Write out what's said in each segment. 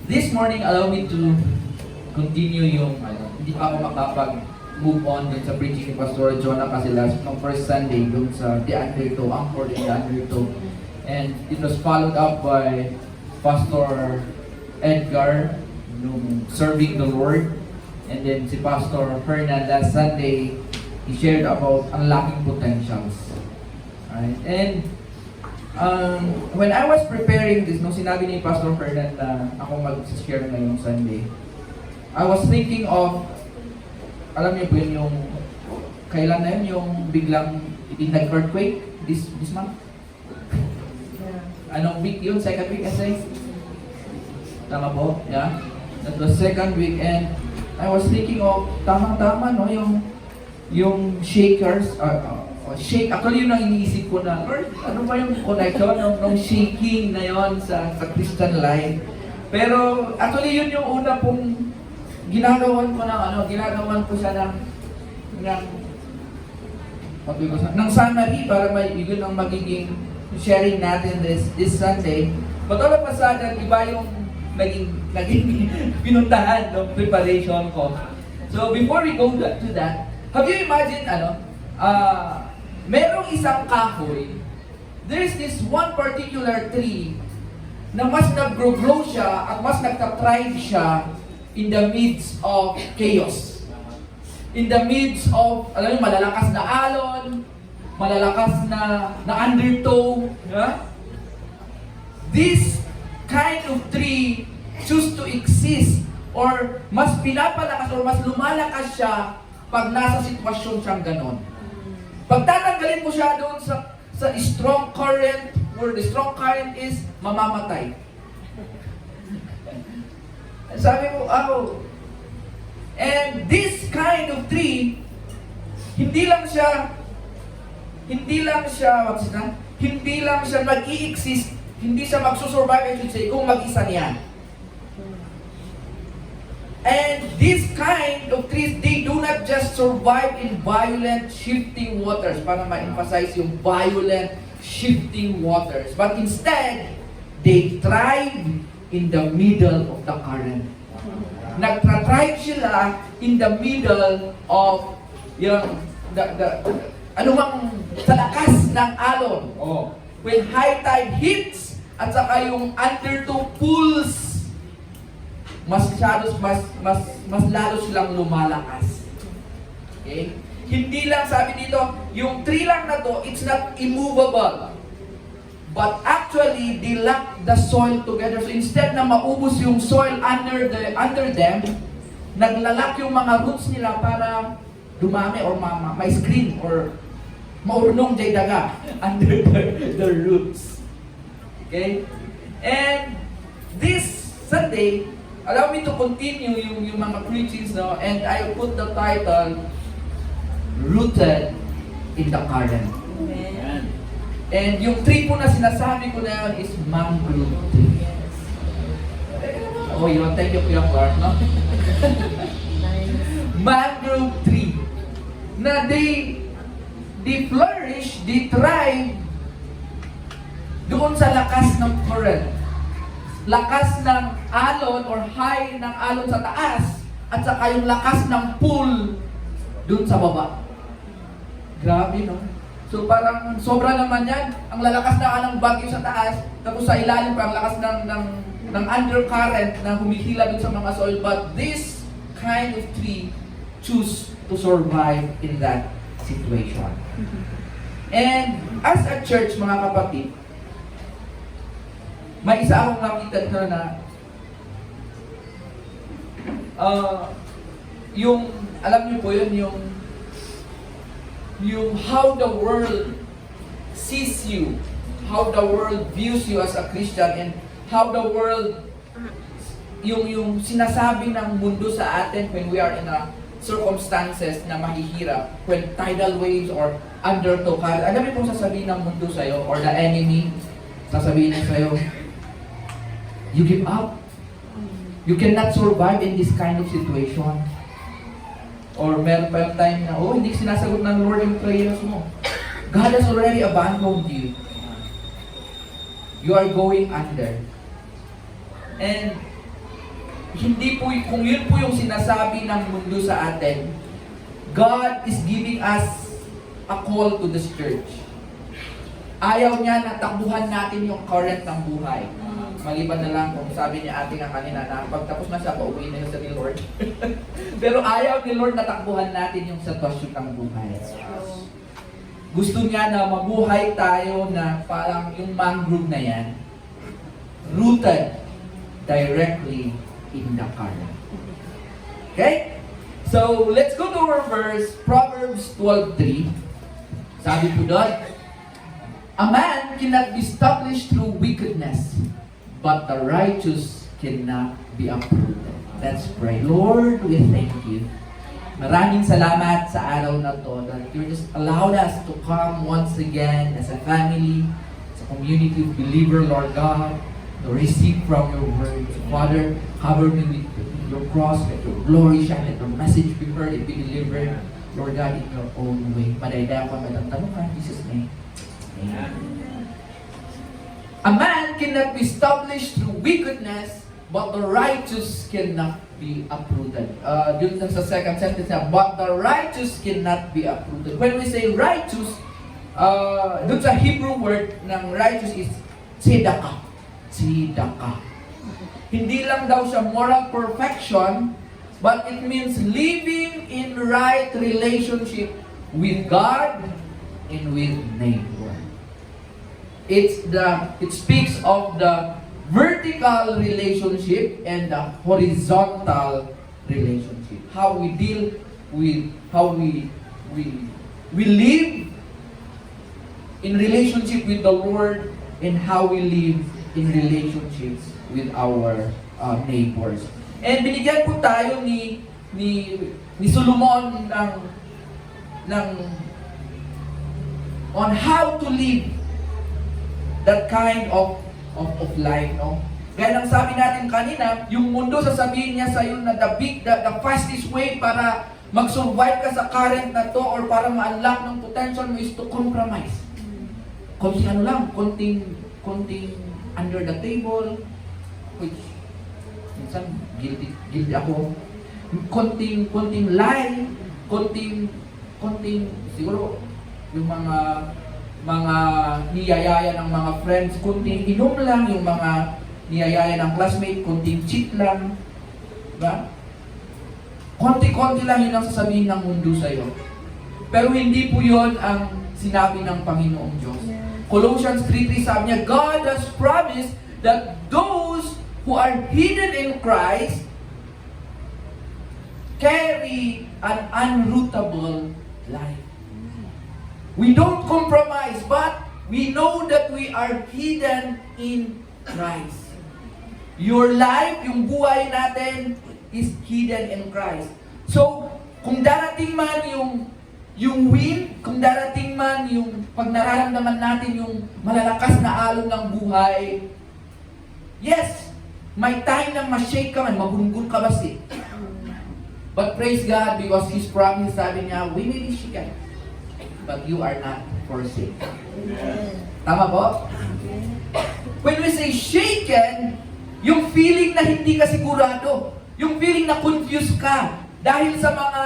This morning, allow me to continue yung, hindi pa ako makapag-move on dun sa preaching ni Pastor Jonah kasi last, nung first Sunday, dun sa The Undertow, Angkor in The Undertow. And it was followed up by Pastor Edgar, nung serving the Lord. And then si Pastor Hernan last Sunday, he shared about unlocking potentials. Right? And when I was preparing this, nung sinabi ni Pastor Hernan na ako mag-share ngayong Sunday, I was thinking of, alam niyo po yun yung, kailan na yun yung biglang nag-earthquake this month? Anong week yun? Second week, essay? Tama po? Yeah? That was second week, and I was thinking of, tamang-tama, no? Yung shakers, shake, actually yun ang iniisip ko na, Lord, ano ba yung connection ng shaking na yon sa Christian life? Pero actually yun yung una pong ginagawan ko siya ng summary para may yun ang magiging sharing natin this Sunday. But all of a sudden, iba yung naging pinuntahan ng preparation ko. So before we go to that, have you imagined merong isang kahoy, there's this one particular tree na mas nag-grow siya at mas nagta-thrive siya in the midst of chaos. In the midst of, alam mo, malalakas na alon, malalakas na undertow. Yeah? This kind of tree choose to exist or mas pinapalakas or mas lumalakas siya pag nasa sitwasyon siyang ganon. Pag tatanggalin mo siya doon sa strong current, where the strong current is, mamamatay. Sabi mo, and this kind of tree, hindi lang siya mag-i-exist, hindi siya magsusurvive, I should say, kung mag-isa niya. And this kind of trees, they do not just survive in violent shifting waters, para ma-emphasize yung violent shifting waters, but instead, they thrive in the middle of the current. Nagtra-thrive sila in the middle of anumang sa lakas ng alon. When high tide hits, at saka yung undertow pulls, mas lalo silang lumalakas. Okay? Hindi lang, sabi dito, yung tree lang na to, it's not immovable. But actually, they lock the soil together. So instead na maubos yung soil under them, naglalak yung mga roots nila para dumami or may screen or maurnong jay daga under the roots. Okay? And this Sunday, allow me to continue yung mga preachings, no? And I put the title, Rooted in the Current. Amen. And yung tree po na sinasabi ko na yun is mangrove tree. Oh, yun. Thank you, Kuya Clark, no? Mangrove tree. Na they flourish, they thrive doon sa lakas ng current. Lakas ng alon or high ng alon sa taas at saka yung lakas ng pull doon sa baba. Grabe, no? So parang sobra naman yan. Ang lalakas na ng bagyo sa taas, tapos sa ilalim pa ang lakas ng undercurrent na humihila doon sa mga soil. But this kind of tree choose to survive in that situation. And as a church, mga kapatid, may isa akong nakita dito na yung, alam niyo po yun, yung how the world sees you, how the world views you as a Christian, and how the world, yung sinasabi ng mundo sa atin when we are in a circumstances na mahihirap, when tidal waves or undertow, alam niyo pong sasabihin ng mundo sa'yo, or the enemy, sasabihin niya sa'yo, you give up. You cannot survive in this kind of situation. Or meron pa yung time na, hindi sinasagot ng Lord yung prayers mo. God has already abandoned you. You are going under. And hindi po, kung yun po yung sinasabi ng mundo sa atin, God is giving us a call to this church. Ayaw niya na takbuhan natin yung current ng buhay. Maliban na lang kung sabi ni ate nga kanina na pagtapos na siya, pauwi na siya ni Lord. Pero ayaw ni Lord na takbuhan natin yung sitwasyon ng buhay. Gusto niya na mabuhay tayo na parang yung mangrove na yan, rooted directly in the current. Okay? So, let's go to our verse, Proverbs 12:3. Sabi po doon, a man cannot be established through wickedness, but the righteous cannot be uprooted. Let's pray. Lord, we thank you. Maraming salamat sa araw na to that you just allowed us to come once again as a family, as a community of believer, Lord God, to receive from your word. Father, cover me with your cross, let your glory shine, let your message be heard and be delivered, Lord God, in your own way. Padaydayan ko ang tanong in Jesus' name. Amen. A man cannot be established through wickedness, but the righteous cannot be uprooted. Dun sa second sentence na, but the righteous cannot be uprooted. When we say righteous, dun sa Hebrew word ng righteous is tzedakah. Tzedakah. Hindi lang daw siya moral perfection, but it means living in right relationship with God and with neighbor. It speaks of the vertical relationship and the horizontal relationship. How we deal with, how we live in relationship with the Lord and how we live in relationships with our neighbors. And binigyan po tayo ni Solomon ng on how to live that kind of life, no? Kaya nang sabi natin kanina, yung mundo sasabihin niya sa iyo na the fastest way para mag-survive ka sa current na to or para ma-unlock ng potential mo is to compromise. Konting ano lang, konting under the table, which minsan guilty ako. Konting lie, konting siguro yung mga niyayaya ng mga friends, kunting inom lang, yung mga niyayaya ng classmate, kunting cheat lang. Diba? Konti-konti lang yun ang sasabihin ng mundo sa'yo. Pero hindi po yun ang sinabi ng Panginoong Diyos. Colossians 3:3 sabi niya, God has promised that those who are hidden in Christ carry an unrootable life. We don't compromise, but we know that we are hidden in Christ. Your life, yung buhay natin, is hidden in Christ. So, kung darating man yung wind, kung darating man yung pag nararamdaman natin yung malalakas na alon ng buhay, yes, may time na ma-shake ka man, mabungun ka basi. But praise God, because His promise, sabi niya, we may be shaken, but you are not forsaken. Tama po? When we say shaken, yung feeling na hindi ka sigurado, yung feeling na confused ka dahil sa mga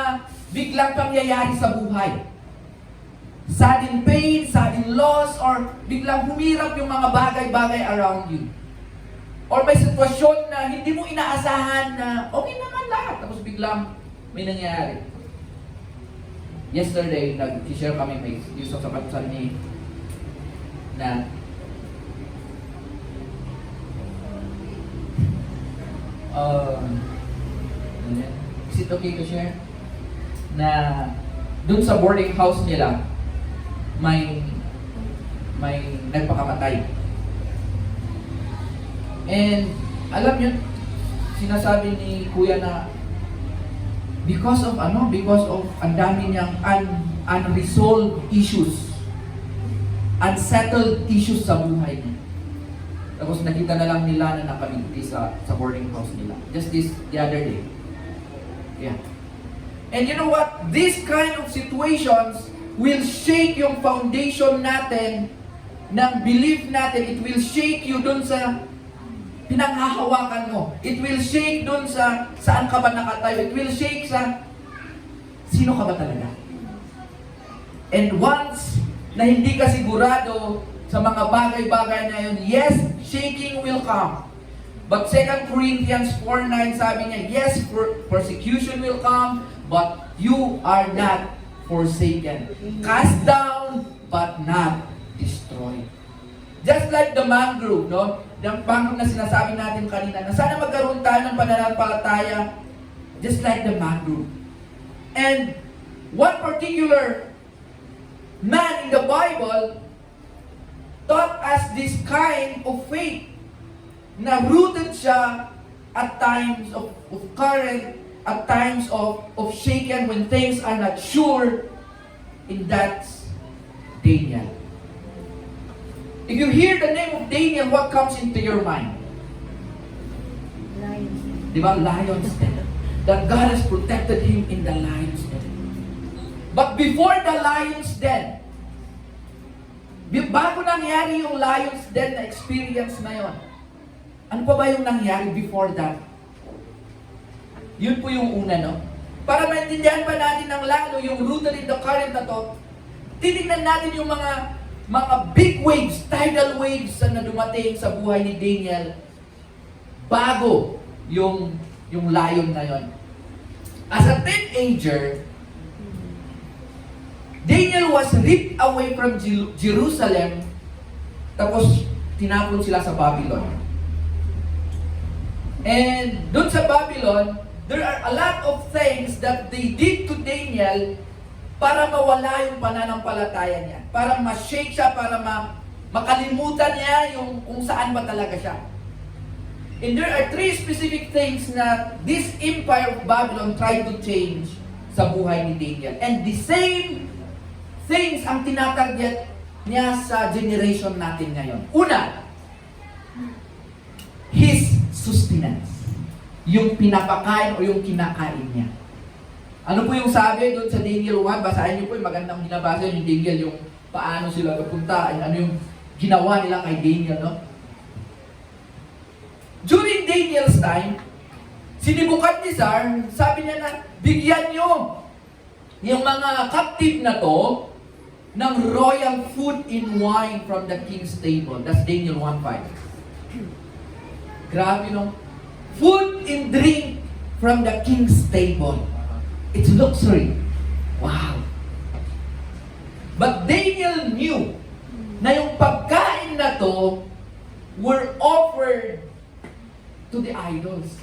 biglang pangyayari sa buhay. Sudden pain, sudden loss, or biglang humirap yung mga bagay-bagay around you. Or may sitwasyon na hindi mo inaasahan na okay naman lahat, tapos biglang may nangyayari. Yesterday, nag-share kami, may yung sa kapatid ni na is it okay to share? Na dun sa boarding house nila, may nagpakamatay. And alam niyo, sinasabi ni Kuya na because of ang dami niyang unresolved issues, unsettled issues sa buhay niya. Tapos nakita na lang nila na nakaligti sa boarding house nila. Just the other day. Yeah. And you know what? These kind of situations will shake yung foundation natin ng belief natin. It will shake you dun sa pinanghahawakan mo. It will shake dun sa saan ka ba nakatayo. It will shake sa sino ka ba talaga. And once na hindi ka sigurado sa mga bagay-bagay na yun, yes, shaking will come. But 2 Corinthians 4:9 sabi niya, yes, persecution will come, but you are not forsaken. Cast down, but not destroyed. Just like the mangrove, no? Yung mangrove na sinasabi natin kanina, na sana magkaroon tayo ng pananampalataya, just like the mangrove. And one particular man in the Bible taught us this kind of faith, na rooted siya at times of current, at times of shaken when things are not sure, in that Daniel. If you hear the name of Daniel, what comes into your mind? Lions. Di ba? Lion's den. That God has protected him in the lion's den. But before the lion's den, bago nangyari yung lion's den na experience na yon, ano pa ba yung nangyari before that? Yun po yung una, no? Para maintindihan pa natin ng lalo yung rooted in the current na to, titignan natin yung mga big waves, tidal waves na dumating sa buhay ni Daniel bago yung lion na yon. As a teenager, Daniel was ripped away from Jerusalem, tapos tinapon sila sa Babylon. And doon sa Babylon, there are a lot of things that they did to Daniel para mawala yung pananampalataya niya. Para ma-shake siya, para makalimutan niya yung kung saan ba talaga siya. And there are 3 specific things na this empire of Babylon tried to change sa buhay ni Daniel. And the same things ang tinatarget niya sa generation natin ngayon. Una, his sustenance. Yung pinapakain o yung kinakain niya. Ano po yung sabi doon sa Daniel 1? Basahin niyo po yung magandang binabasa yung Daniel, yung paano sila napunta, ano yung ginawa nila kay Daniel, no? During Daniel's time, si Nebuchadnezzar, sabi niya na, bigyan niyo yung mga captive na to ng royal food and wine from the king's table. That's Daniel 1:5. Grabe, no? Food and drink from the king's table. It's luxury. Wow. But Daniel knew na yung pagkain na to were offered to the idols.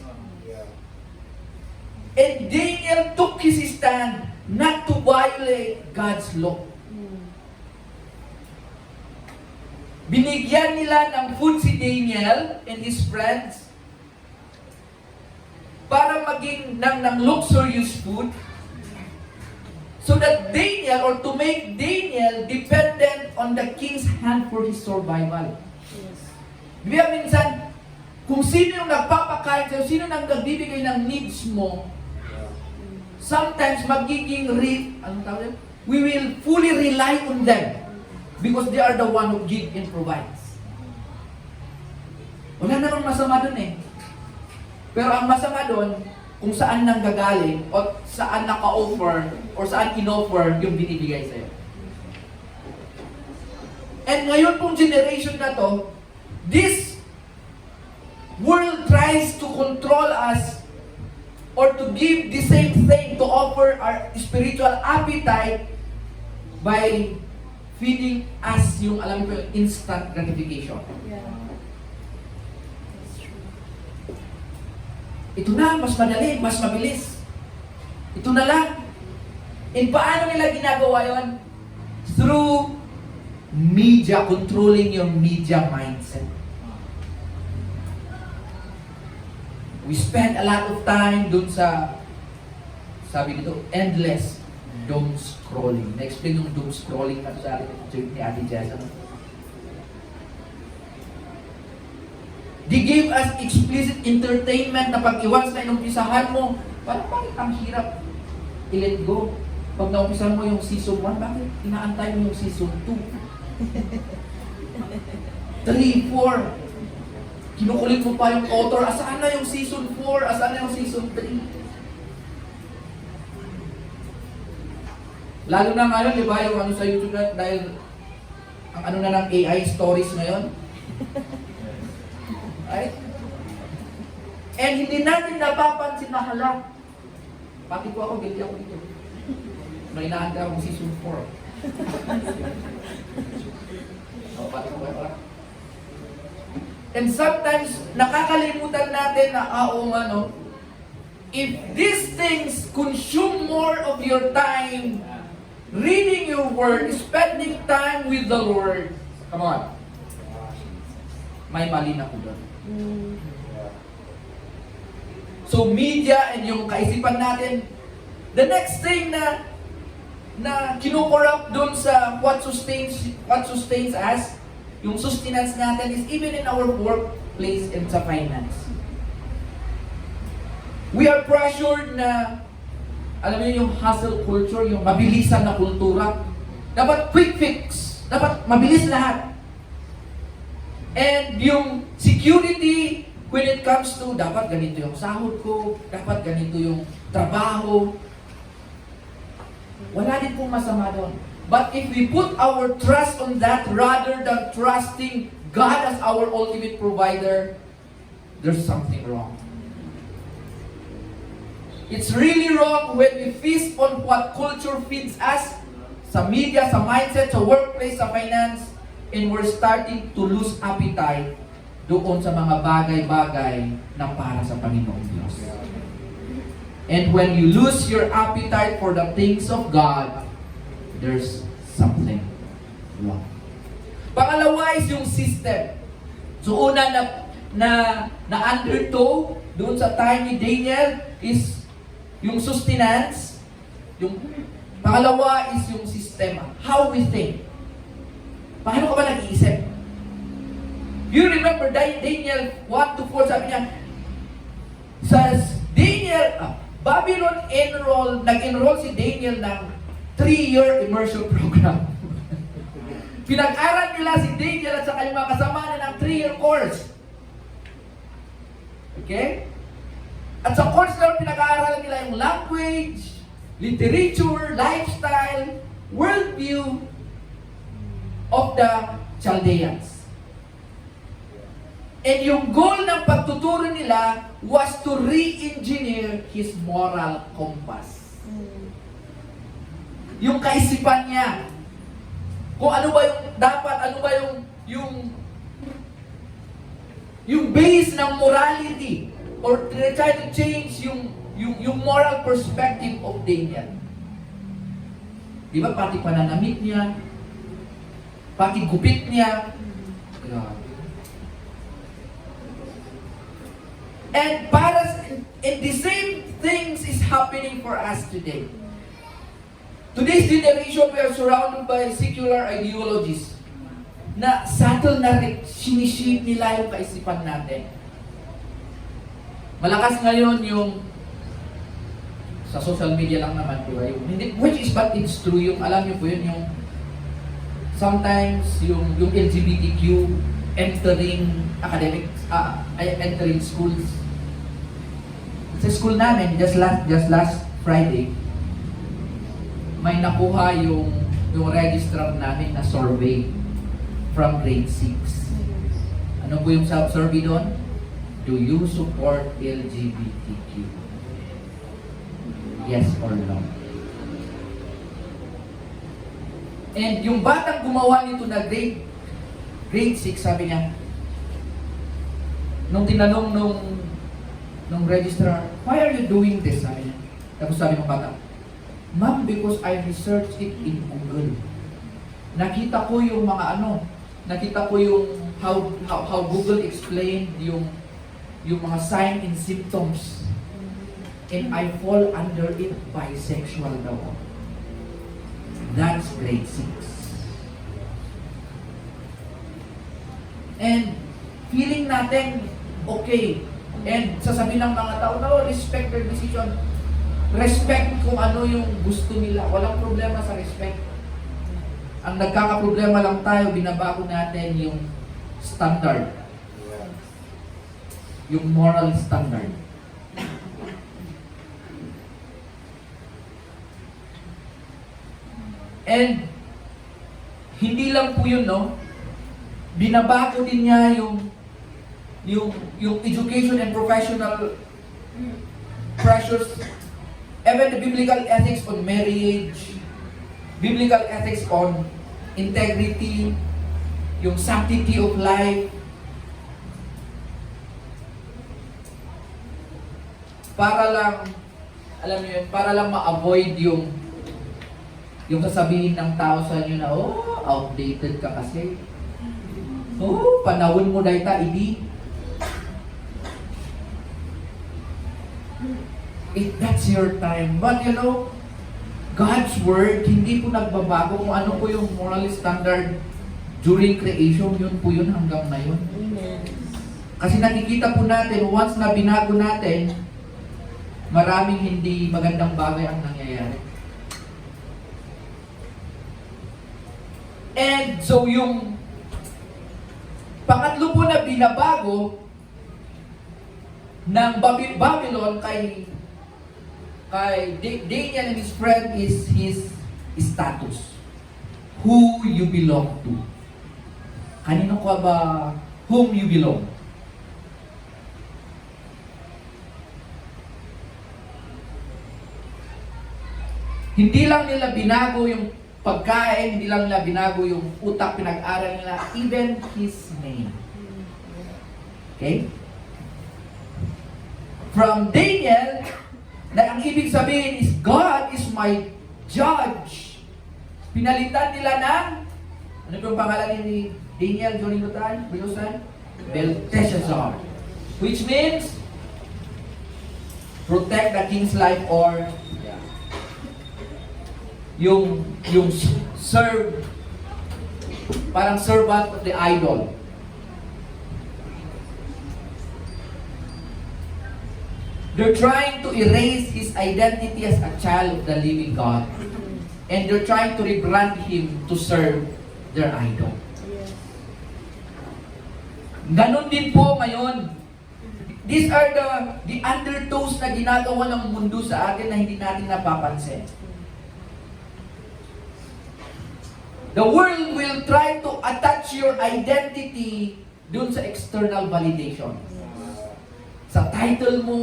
And Daniel took his stand not to violate God's law. Binigyan nila ng food si Daniel and his friends para maging ng luxurious food, so that Daniel, or to make Daniel dependent on the king's hand for his survival. Yes. Kaya minsan, kung sino yung nagpapakain sa'yo, sino nang nagbibigay ng needs mo, sometimes magiging we will fully rely on them because they are the one who give and provides. Wala namang masama dun eh. Pero ang masama dun, kung saan nang gagaling, o saan naka-offer, o saan in-offer yung binibigay sa'yo. And ngayon pong generation na to, this world tries to control us or to give the same thing, to offer our spiritual appetite by feeding us yung, alam ko, instant gratification. Yeah. That's true. Ito na, mas madali, mas mabilis. Ito na lang. And paano nila ginagawa yon? Through media, controlling your media mindset. We spend a lot of time dun sa, sabi nito, endless doom scrolling. Na-explain yung doom scrolling na sa atin ni Ate Jess. They gave us explicit entertainment na pag iwas na inumpisahan mo, parang bakit ang hirap i-let go? Pag naumpisahan mo yung season 1, bakit inaantay mo yung season 2? 3, 4. Kinukulit mo pa yung author, asaan na yung season 4, asaan na yung season 3. Lalo na ngayon, di ba, yung ano sa YouTube na, dahil ang ano na ng AI stories ngayon. Right? And hindi natin napapansin na hala. Bakit po ako, guilty ako dito. May inaantay akong season 4. Oh, pati ko ba? And sometimes, nakakalimutan natin na, no, if these things consume more of your time, reading your word, spending time with the Lord, come on, may mali na po doon. So media and yung kaisipan natin, the next thing na kinukorrupt doon sa what sustains us, yung sustenance natin is even in our workplace and sa finance. We are pressured na, alam niyo yung hustle culture, yung mabilisan na kultura. Dapat quick fix. Dapat mabilis lahat. And yung security, when it comes to, dapat ganito yung sahod ko, dapat ganito yung trabaho. Wala din pong masama doon. But if we put our trust on that rather than trusting God as our ultimate provider, there's something wrong. It's really wrong when we feast on what culture feeds us, sa media, sa mindset, sa workplace, sa finance, and we're starting to lose appetite doon sa mga bagay-bagay na para sa Panginoong Diyos. And when you lose your appetite for the things of God, there's something wrong. Pangalawa is yung system. So una na undertow doon sa time ni Daniel is yung sustenance. Yung pangalawa is yung sistema. How we think. Paano ka ba nag-iisip? You remember Daniel 1-4, sabi niya, says Daniel, Babylon nag-enroll si Daniel ng 3-year immersion program. Pinag-aral nila si Daniel at sa kanyang mga kasama na ng 3-year course. Okay? At sa course na pinag-aaralan nila yung language, literature, lifestyle, worldview of the Chaldeans. And yung goal ng pagtuturo nila was to re-engineer his moral compass. Yung kaisipan niya. Kung ano ba yung dapat, ano ba yung base ng morality, or try to change yung moral perspective of Daniel. Di ba? Pati pananamit niya, pati gupit niya. Grabe. And and the same things is happening for us today. Today's generation, we are surrounded by secular ideologies na subtle na sinishape nila yung kaisipan natin. Malakas ngayon yung sa social media lang naman po yung hindi, which is but it's true, yung alam niyo po yun, yung sometimes yung LGBTQ entering academics, entering schools. Sa school namin, just last Friday, may nakuha yung registrar namin na survey from grade 6. Ano po yung survey doon? Do you support LGBTQ? Yes or no? And yung batang gumawa nito na grade 6, sabi niya, nung tinanong nung registrar, why are you doing this? Sabi niya. Tapos sabi ng bata, Ma'am, because I researched it in Google. Nakita ko yung nakita ko yung how Google explained yung mga sign and symptoms. And I fall under it, bisexual daw. That's grade 6. And feeling natin okay. And sasabihin ng mga tao, no, respect their decision. Respect kung ano yung gusto nila. Walang problema sa respect. Ang nagkakaproblema lang tayo, binabago natin yung standard. yung moral standard. And hindi lang po yun, no? Binabago din niya yung education and professional pressures, even the biblical ethics on marriage, biblical ethics on integrity, yung sanctity of life, para lang, alam niyo yun, para lang ma-avoid yung sasabihin ng tao sa inyo na, oh, outdated ka kasi. Oh, panahon mo dahil ta, hindi. That's your time. But you know, God's Word, hindi po nagbabago kung ano po yung moral standard during creation, yun po yun hanggang ngayon. Amen. Kasi nakikita po natin, once na binago natin, maraming hindi magandang bagay ang nangyayari. And so yung pangatlo po na binabago ng Babylon kay Daniel and his friend is his status. Who you belong to. Kanino ka ba whom you belong? Hindi lang nila binago yung pagkain, hindi lang nila binago yung utak, pinag-aral nila, even his name. Okay? From Daniel, na ang ibig sabihin is, God is my judge. Pinalitan nila ng, ano yung pangalan ni Daniel during the time? Belteshazzar. Which means, protect the king's life or yung serve, parang servant of the idol. They're trying to erase his identity as a child of the living God. And they're trying to rebrand him to serve their idol. Ganon din po ngayon. These are the undertows na ginagawa ng mundo sa atin na hindi natin napapansin. The world will try to attach your identity dun sa external validation. Sa title mo,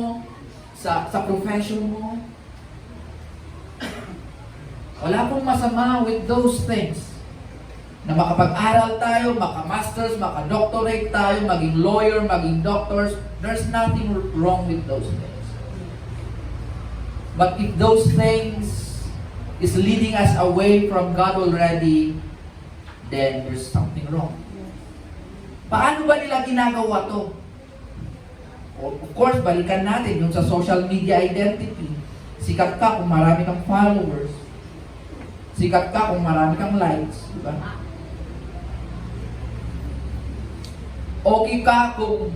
sa profession mo. Wala pong masama with those things. Na makapag-aral tayo, maka-masters, maka-doctorate tayo, maging lawyer, maging doctors. There's nothing wrong with those things. But if those things is leading us away from God already, then there's something wrong. Paano ba nila ginagawa to? Of course, balikan natin yung sa social media identity. Sikat ka kung marami kang followers. Sikat ka kung marami kang likes. Diba? Okay ka kung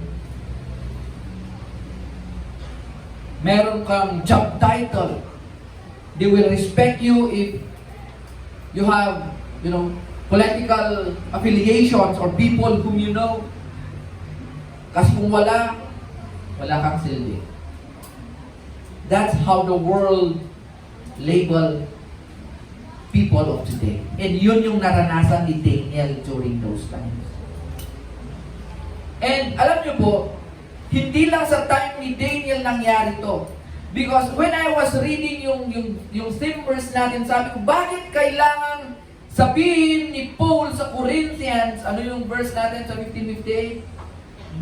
meron kang job title. They will respect you if you have, political affiliations or people whom you know. Kasi kung wala kang silbi. That's how the world label people of today. And yun yung naranasan ni Daniel during those times. And alam niyo po, hindi lang sa time ni Daniel nangyari to. Because when I was reading yung theme verse natin, sabi ko, bakit kailangan sabihin ni Paul sa Corinthians, ano yung verse natin sa 15:58?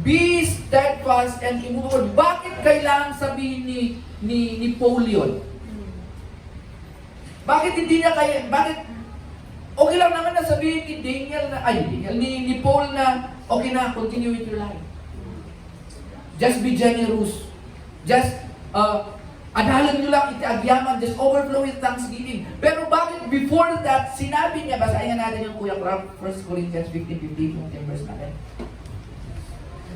Be steadfast and immovable. Bakit kailangan sabihin ni Paul yun? Bakit hindi niya bakit okay lang naman na sabihin ni Daniel na, ni Paul na, okay na, continue with your life. Just be generous. Just, adalan nyo lang, itiagyaman, just overflow with thanksgiving. Pero bakit before that, sinabi niya, basahin natin yung Kuya Crab, 1 Corinthians 15:15, yung verse natin.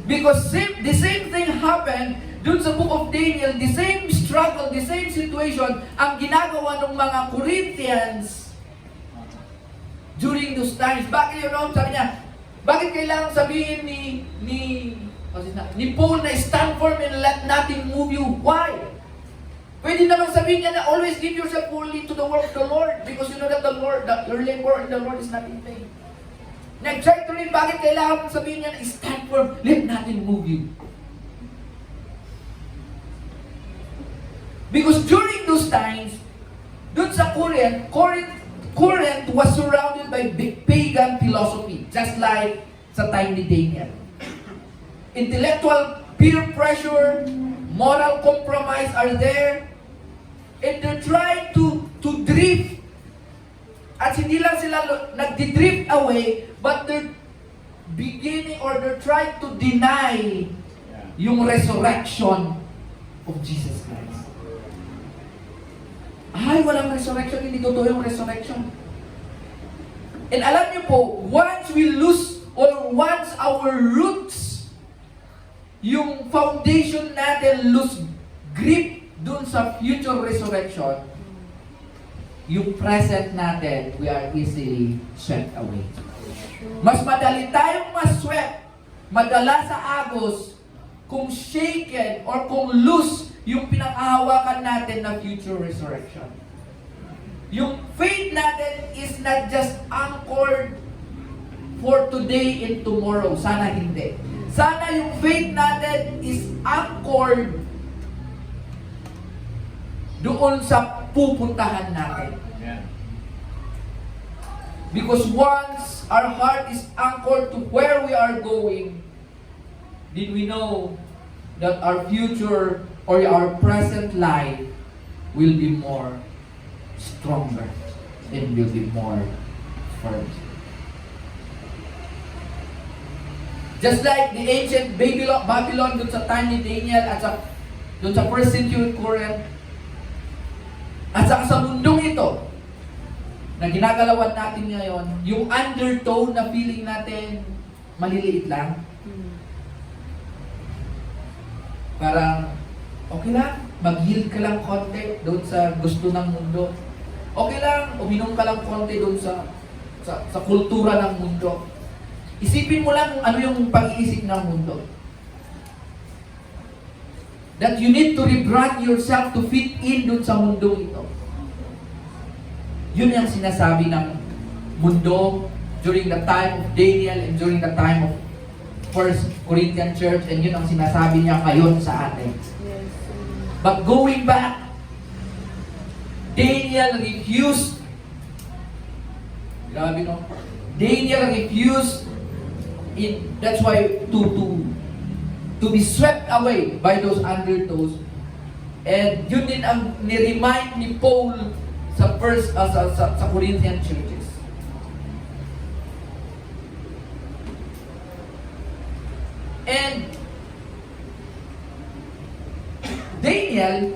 Because the same thing happened dun sa book of Daniel, the same struggle, the same situation, ang ginagawa ng mga Corinthians during those times. Bakit sabi niya, bakit kailangan sabihin Kasi ni Paul na stand firm and let nothing move you. Why? Pwede naman sabihin niya na always give yourself fully to the work of the Lord because you know that the Lord, that your labor in the Lord is not in vain. Nag-try to rin bakit kailangan sabihin niya na stand firm, let nothing move you. Because during those times, dun sa Corinth was surrounded by big pagan philosophy, just like sa time ni Daniel. Intellectual peer pressure, moral compromise are there, and they're trying to drift. At hindi lang sila nagdi-drift away, but they're beginning or they're trying to deny yung resurrection of Jesus Christ. Ay, walang resurrection, hindi totoo yung resurrection. And alam niyo po, once we lose or once our roots, yung foundation natin lose grip dun sa future resurrection, yung present natin, we are easily swept away. Mas madali tayong maswept, madala sa agos, kung shaken or kung loose yung pinanghahawakan natin na future resurrection. Yung faith natin is not just anchored for today and tomorrow. Sana hindi. Sana yung faith natin is anchored doon sa pupuntahan natin. Because once our heart is anchored to where we are going, then we know that our future or our present life will be more stronger and will be more firm. Just like the ancient Babylon dun sa time ni Daniel at dun sa first century Corinth, at saka sa mundong ito na ginagalawan natin ngayon, yung undertone na feeling natin maliliit lang. Parang, okay lang, mag-yield ka lang konti doon sa gusto ng mundo. Okay lang, uminom ka lang konti doon sa kultura ng mundo. Isipin mo lang ano yung pag-iisip ng mundo. That you need to rebrand yourself to fit in doon sa mundo ito. Yun yung sinasabi ng mundo during the time of Daniel and during the time of First Corinthian Church, and yun ang sinasabi niya ngayon sa atin. But going back, Daniel refused. Grabe no? Daniel refused. That's why to be swept away by those undertows. And yun din ang ni-remind ni Paul sa Corinthian churches. And Daniel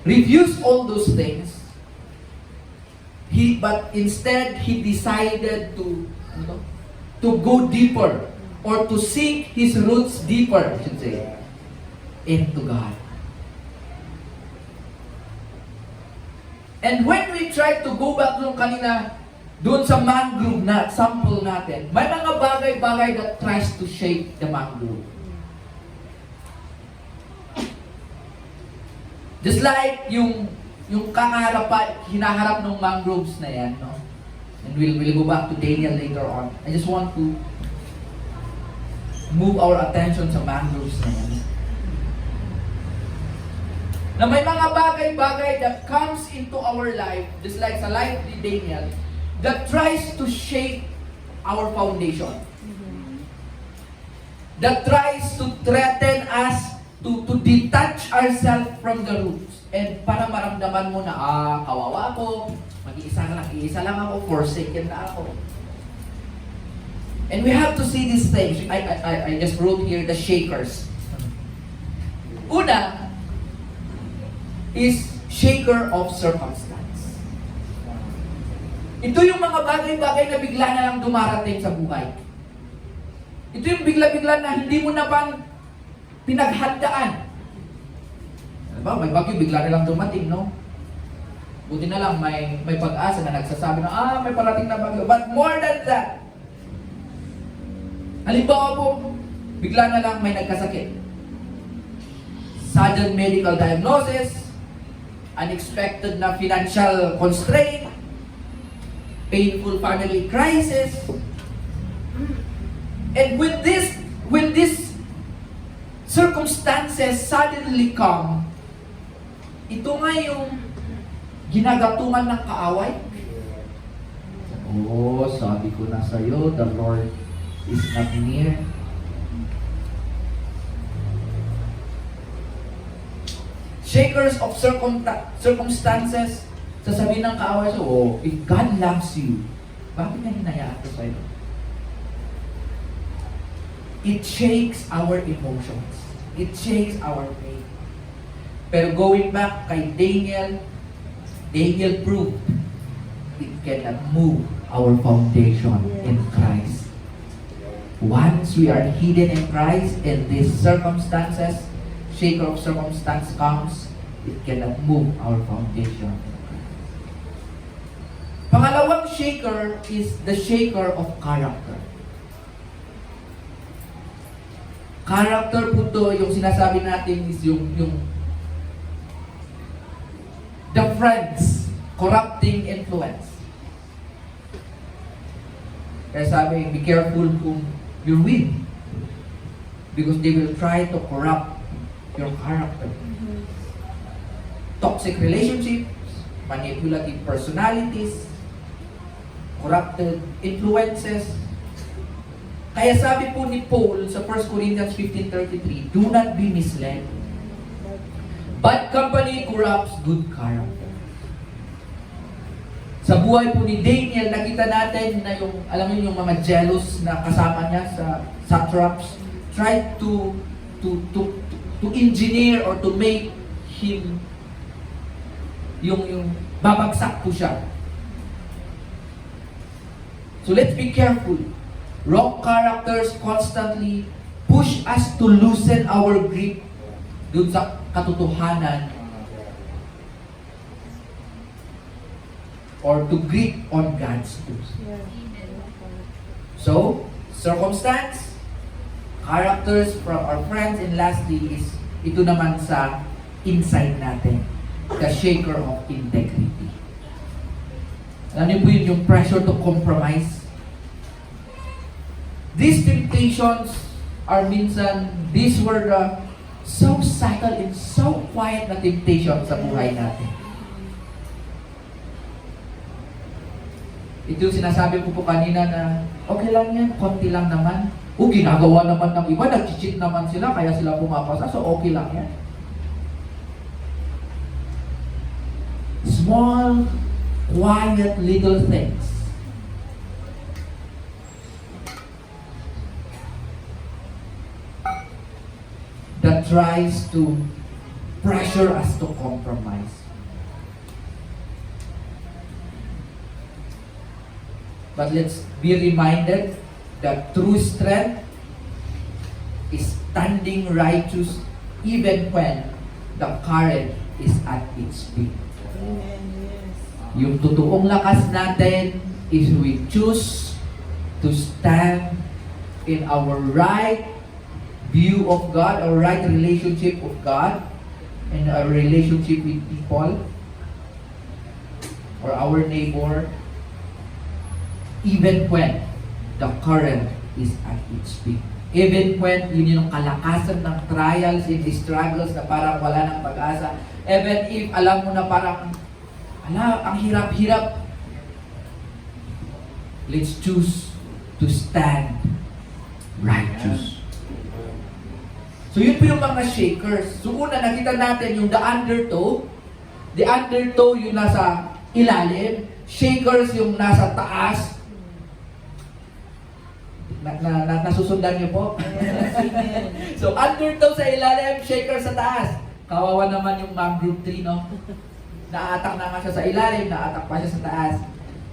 refused all those things. But instead he decided to go deeper or to sink his roots deeper, I should say, into God. And when we try to go back nung kanina, doon sa mangrove na sample natin, may mga bagay-bagay that tries to shake the mangrove. Just like yung hinaharap ng mangroves na yan, no? And we'll go back to Daniel later on. I just want to move our attention sa mangroves na yan. Na may mga bagay-bagay that comes into our life, just like sa life ni Daniel, that tries to shake our foundation. That tries to threaten us to detach ourselves from the roots. And para maramdaman mo na, kawawa ako, mag-iisa lang ako, forsaken na ako. And we have to see these things. I just wrote here the shakers. Una is shaker of circumstance. Ito yung mga bagay-bagay na bigla na lang dumarating sa buhay. Ito yung bigla-bigla na hindi mo na bang pinaghandaan. Diba? May bagyo, bigla na lang dumating, no? Buti na lang may pag-asa na nagsasabi na, may parating na bagyo. But more than that, halimbawa po, bigla na lang may nagkasakit. Sudden medical diagnosis, unexpected na financial constraint, painful family crisis. And when these circumstances suddenly come, ito nga yung ginagatungan ng kaaway. Oh, sabi ko na sa'yo, the Lord is not near. Shakers of circumstances, sasabihin ng kaaway sa'yo, oh, if God loves you, bakit niya hinayaan ko sa'yo? It shakes our emotions. It shakes our faith. Pero going back kay Daniel proved it cannot move our foundation in Christ. Once we are hidden in Christ, in these circumstances, shaker of circumstance comes, it cannot move our foundation in Christ. Pangalawang shaker is the shaker of character. Character po to, yung sinasabi natin is yung the friends, corrupting influence. Kaya sabi, be careful kung you're with, because they will try to corrupt your character. Toxic relationships, manipulative personalities, corrupted influences. Kaya sabi po ni Paul sa 1 Corinthians 15:33, do not be misled. Bad company corrupts good character. Sa buhay po ni Daniel, nakita natin na yung, alam niyo yung mga jealous na kasama niya sa satraps, tried to engineer or to make him yung babagsak po siya. So let's be careful. Wrong characters constantly push us to loosen our grip dun sa katotohanan or to grip on God's truth. So, circumstance, characters from our friends, and lastly is ito naman sa inside natin, the shaker of integrity. Alam niyo po yun, yung pressure to compromise. These temptations are minsan, these were the so subtle and so quiet na temptation sa buhay natin. Ito yung sinasabi ko po kanina na okay lang yan, konti lang naman. O ginagawa naman ng iba, nag-cheat naman sila, kaya sila pumapasa, so okay lang yan. Small, quiet little things that tries to pressure us to compromise. But let's be reminded that true strength is standing righteous even when the current is at its peak. Amen. Yes. Yung totoong lakas natin is we choose to stand in our right view of God, our right relationship with God, and our relationship with people, or our neighbor, even when the current is at its peak. Even when yun yung kalakasan ng trials and struggles na parang wala ng pag-asa. Even if alam mo na parang, ang hirap-hirap. Let's choose to stand righteous. So yun po yung mga shakers. So una, nakita natin yung the undertow. The undertow yung nasa ilalim. Shakers yung nasa taas. Nasusundan niyo po? So, undertow sa ilalim, shaker sa taas. Kawawa naman yung mangrove tree, no? Naatak na nga siya sa ilalim, naatak pa siya sa taas.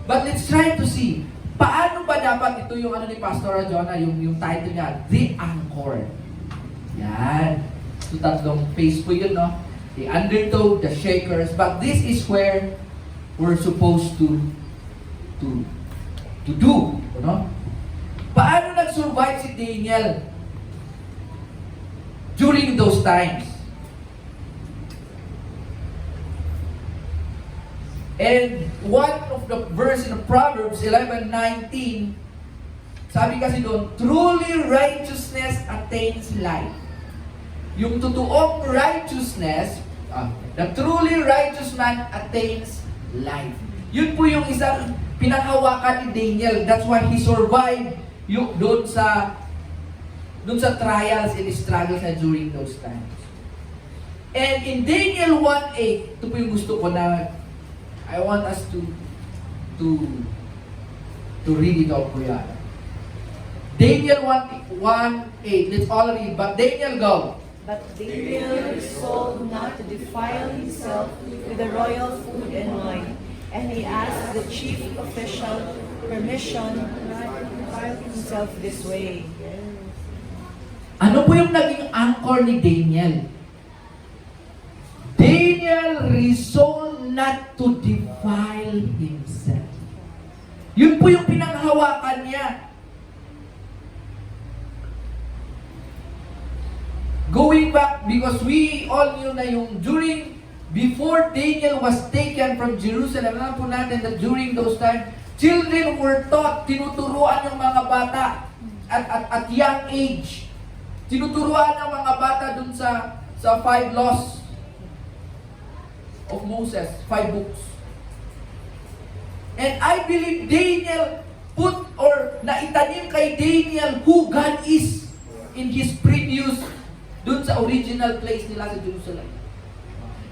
But let's try to see, paano ba dapat ito yung ano ni Pastor Jonah, yung title niya, The Anchor. Yan. So, tatlong phase po yun, no? The undertow, the shakers, but this is where we're supposed to do, no? Paano nag-survive si Daniel during those times. And one of the verse in Proverbs 11:19, sabi kasi doon, truly righteousness attains life. Yung totoong righteousness, the truly righteous man attains life. Yun po yung isang pinanghawakan ni Daniel. That's why he survived yung doon sa trials and struggles na during those times. And in Daniel 1:8, ito po yung gusto ko na I want us to read it all po yan. Daniel 1:8. Let's all read. But Daniel, go. But Daniel resolved not to defile himself with the royal food and wine, and he asked the chief official permission not to defile himself this way. Ano po yung naging anchor ni Daniel? Daniel resolved not to defile himself. Yun po yung pinanghawakan niya. Going back, because we all knew na yung before Daniel was taken from Jerusalem, alam po natin that during those times, children were taught, tinuturuan yung mga bata at young age. Tinuturuan ng mga bata dun sa 5 laws of Moses, 5 books. And I believe Daniel naitanim kay Daniel who God is in his previous dun sa original place nila sa Jerusalem.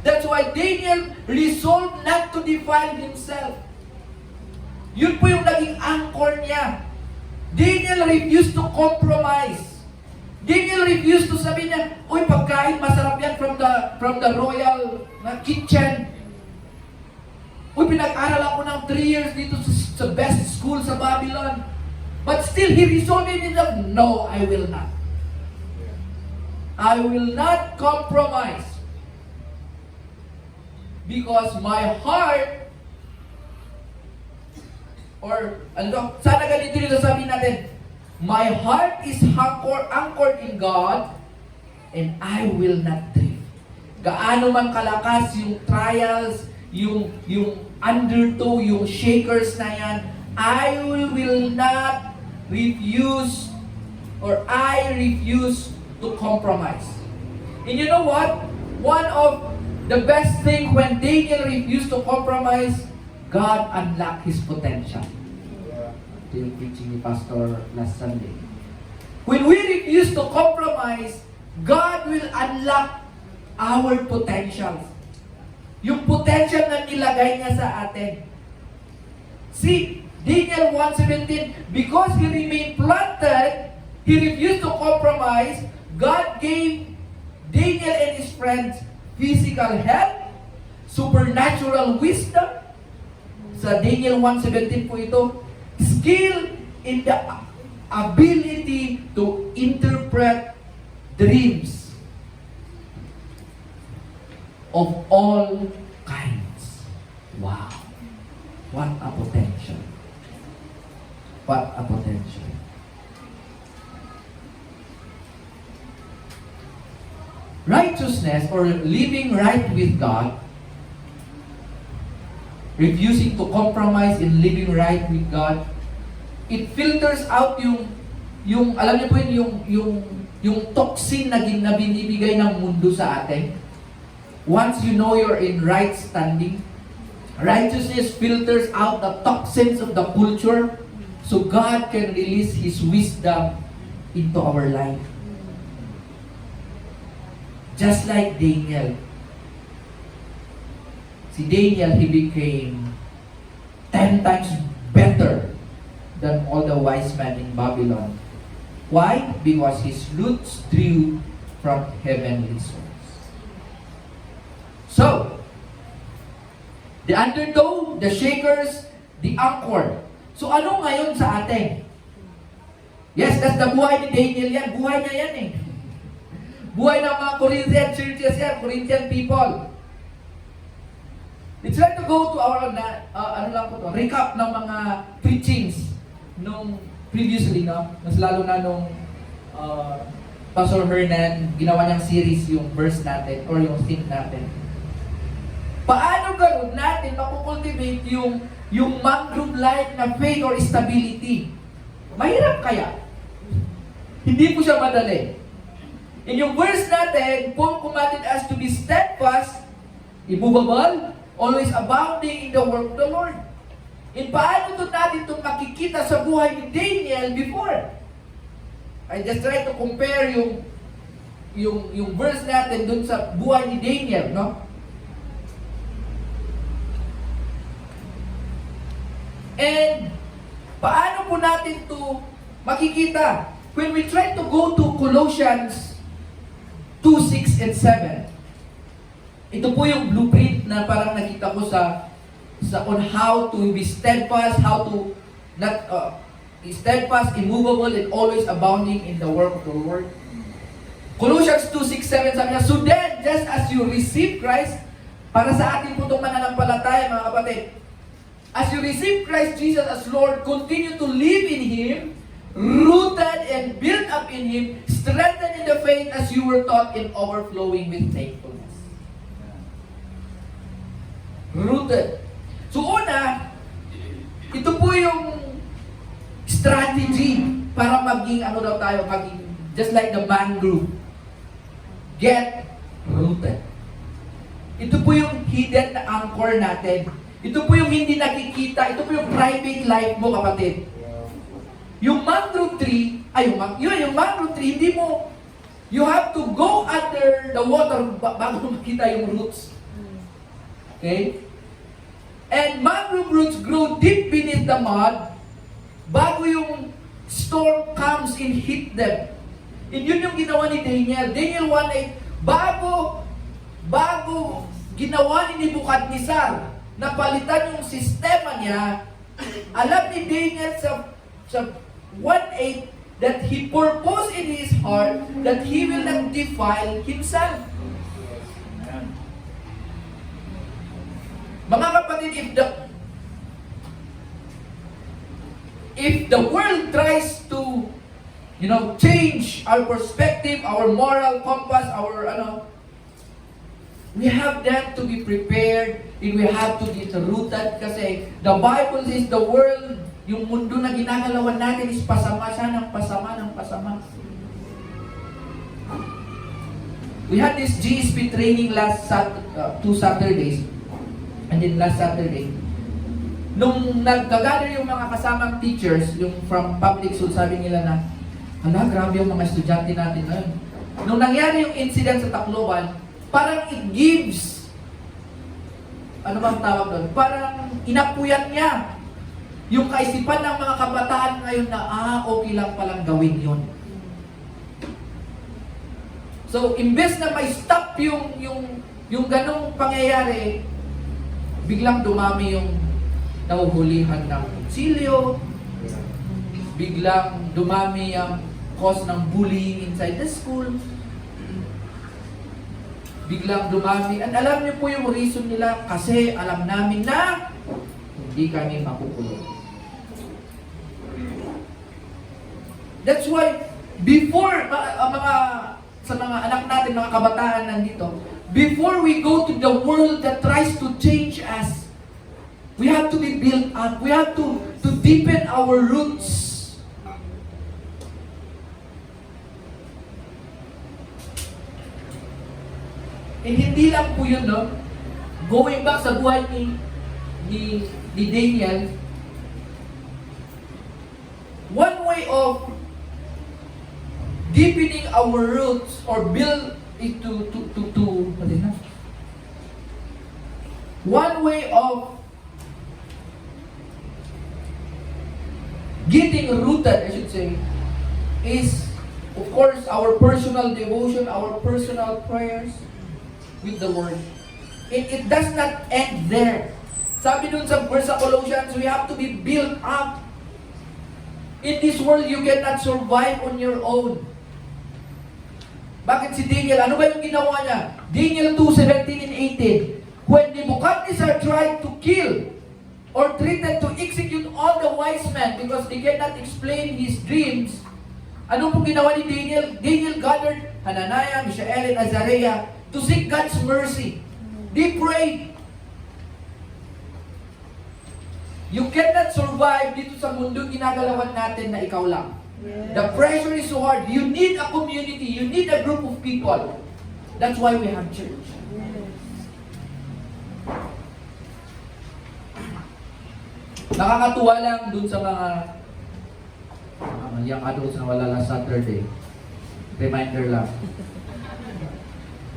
That's why Daniel resolved not to defile himself. Yun po yung naging anchor niya. Daniel refused to compromise. Daniel refused to sabi niya, uy, pagkain masarap yan from the royal kitchen. Uy, pinag-aral ako ng 3 years dito sa best school sa Babylon. But still, he resolved himself, no, I will not. I will not compromise. Because my heart, sana ganito yung sasabihin natin, my heart is anchored in God, and I will not drift. Gaano man kalakas yung trials, yung undertow, yung shakers na yan, I will not refuse, or I refuse to compromise. And you know what? One of the best thing when Daniel refused to compromise, God unlocked his potential. Ito yung preaching ni Pastor last Sunday. When we refuse to compromise, God will unlock our potentials. Yung potential na nilagay niya sa atin. See, Daniel 1:17, because he remained planted, he refused to compromise, God gave Daniel and his friends physical health, supernatural wisdom. Sa Daniel 1:17 po ito, skill in the ability to interpret dreams of all kinds. Wow. What a potential. What a potential. Righteousness, or living right with God, refusing to compromise in living right with God, it filters out yung alam niyo po yung toxin na binibigay ng mundo sa atin. Once you know you're in right standing, righteousness filters out the toxins of the culture, so God can release His wisdom into our life. Just like Daniel. Si Daniel, he became 10 times better than all the wise men in Babylon. Why? Because his roots drew from heavenly source. So, the undertow, the shakers, the anchor. So ano ngayon sa atin? Yes, that's the buhay ni Daniel yan. Buhay niya yan eh. Buhay ng mga Corinthian churches yan, Corinthian people. Let's try to go to our, recap ng mga preachings nung previously, no? Mas lalo na nung Pastor Hernan, ginawa niyang series yung verse natin or yung theme natin. Paano gano'n natin makukultivate yung mangrove life na faith or stability? Mahirap kaya? Hindi po siya madali. In yung verse natin, Paul commanded us to be steadfast, immovable, always abounding in the work of the Lord. In paano ito natin itong makikita sa buhay ni Daniel before? I just try to compare yung verse natin dun sa buhay ni Daniel, no? And paano po natin to makikita? When we try to go to Colossians 2:6 and 7, ito po yung blueprint na parang nakita ko sa on how to be steadfast, how to not steadfast, immovable, and always abounding in the work of the Lord. Colossians 2:6-7 sabi niya, so then, just as you receive Christ, para sa atin po itong mananampalataya, mga kapatid, as you receive Christ Jesus as Lord, continue to live in Him, rooted and built up in Him, strengthened in the faith as you were taught, and overflowing with thankfulness. Rooted. So una, ito po yung strategy para maging maging just like the mangrove. Get rooted. Ito po yung hidden na anchor natin. Ito po yung hindi nakikita. Ito po yung private life mo, kapatid. Yung mangrove tree, yung mangrove tree, hindi mo, you have to go under the water bago makita yung roots. Okay? And mangrove roots grow deep beneath the mud bago yung storm comes and hit them. And yun yung ginawa ni Daniel. Daniel 1:8, bago ginawa ni Nebuchadnezzar na palitan yung sistema niya, alam ni Daniel sa 1:8 that he purposed in his heart that he will not defile himself. Mga kapatid, if the world tries to, change our perspective, our moral compass, we have that to be prepared and we have to be rooted kasi the Bible says the world, yung mundo na ginagalawan natin is pasama siya ng pasama. We had this GSP training last 2 Saturdays. And then last Saturday, nung nag-gather yung mga kasamang teachers, yung from public school, sabi nila na, grabe yung mga estudyante natin ngayon. Nung nangyari yung incident sa Tacloban, parang it gives, ano bang tawag doon? Parang inapuyan niya yung kaisipan ng mga kabataan ngayon na, okay lang palang gawin yun. So, imbes na may stop yung ganong pangyayari, biglang dumami yung nahuhulihan ng kutsilyo, biglang dumami yung cause ng bullying inside the school, biglang dumami, and alam niyo po yung reason nila, kasi alam namin na hindi kami makukulong. That's why, before, sa mga anak natin, mga kabataan nandito, before we go to the world that tries to change us, we have to be built up. We have to deepen our roots. And hindi lang po yun, no? Going back sa buhay ni Daniel, one way of deepening our roots or build it one way of getting rooted, I should say, is of course our personal devotion, our personal prayers with the Word. It does not end there. Sabi dun sa verse sa Colossians, we have to be built up. In this world, you cannot survive on your own. Bakit si Daniel? Ano ba yung ginawa niya? Daniel 2:17 and 18. When Nebuchadnezzar tried to kill or threatened to execute all the wise men because they cannot explain his dreams, Ano pong ginawa ni Daniel? Daniel gathered Hananiah, Mishael, and Azariah to seek God's mercy. They prayed. You cannot survive dito sa mundo ginagalawan natin na ikaw lang. Yes. The pressure is so hard. You need a community. You need a group of people. That's why we have church. Yes. Nakakatuwa lang dun sa mga young adults na wala last Saturday. Reminder lang.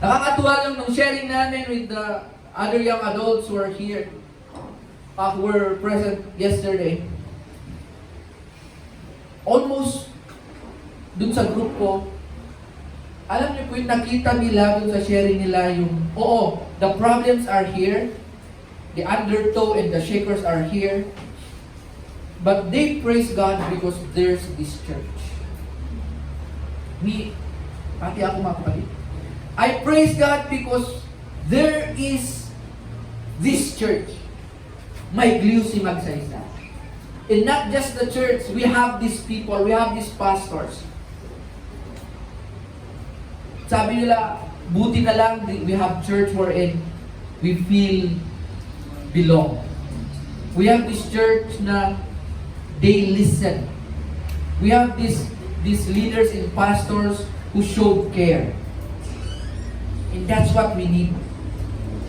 Nakakatuwa lang nung sharing namin with the other young adults who are here, who were present yesterday. Almost dun sa group ko, alam niyo po yung nakita nila dun sa sharing nila yung, oo, the problems are here, the undertow and the shakers are here, but they praise God because there's this church. Pati ako mga kapatid, I praise God because there is this church. May glue si Magsaysay. And not just the church, we have these people, we have these pastors. Sabi nila, buti na lang we have church wherein we feel belong. We have this church na they listen. We have these leaders and pastors who showed care. And that's what we need.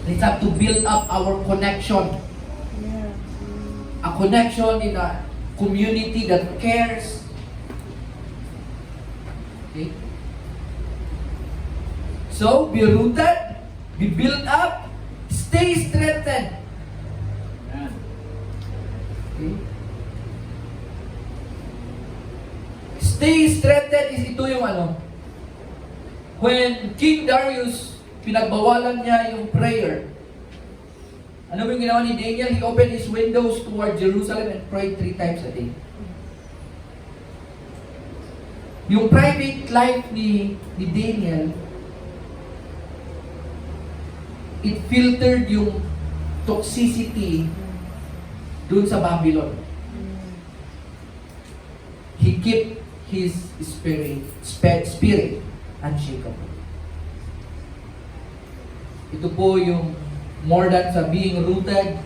Let's have to build up our connection. Yeah. A connection in a community that cares. Okay? So, be rooted, be built up, stay strengthened. Okay? Stay strengthened is ito yung ano. When King Darius, pinagbawalan niya yung prayer, ano yung ginawa ni Daniel? He opened his windows toward Jerusalem and prayed 3 times a day. Yung private life ni Daniel, it filtered yung toxicity dun sa Babylon. He kept his spirit unshakable. Ito po yung more than sa being rooted.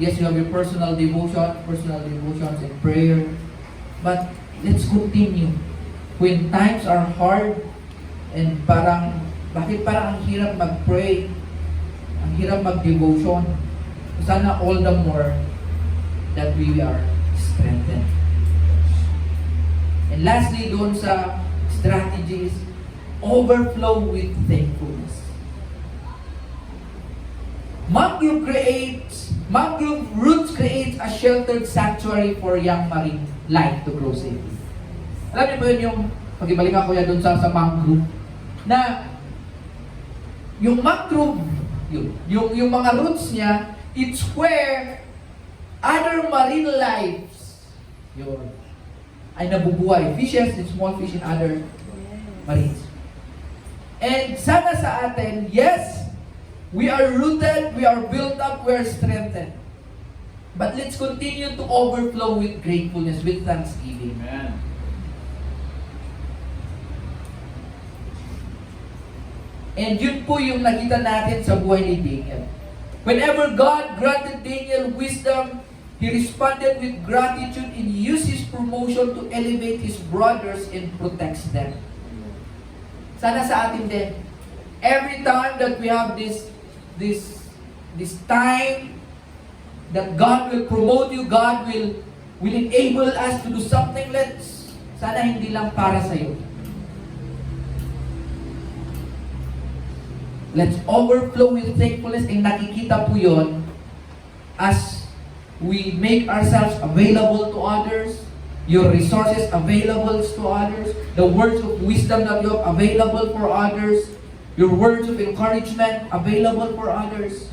Yes, you have your personal devotions and prayer. But let's continue. When times are hard and bakit parang ang hirap mag-pray, ang hirap mag-devotion, sana all the more that we are strengthened. And lastly, doon sa strategies, overflow with thankfulness. Mangrove Roots creates a sheltered sanctuary for young marine life to grow safely. Alam niyo ba yun yung, pag-ibalikan ko yan doon sa mangrove, na yung mangrove, yung mga roots niya, it's where other marine lives ay nabubuhay. Fishes and small fish and other marines. And sana sa atin, yes, we are rooted, we are built up, we are strengthened. But let's continue to overflow with gratefulness, with thanksgiving. Amen. And yun po yung nakita natin sa buhay ni Daniel. Whenever God granted Daniel wisdom, he responded with gratitude and used his promotion to elevate his brothers and protect them. Sana sa atin din, every time that we have this time that God will promote you, God will enable us to do something, sana hindi lang para sa iyo. Let's overflow with thankfulness, and nakikita po yun as we make ourselves available to others, your resources available to others, the words of wisdom that you have available for others, your words of encouragement available for others.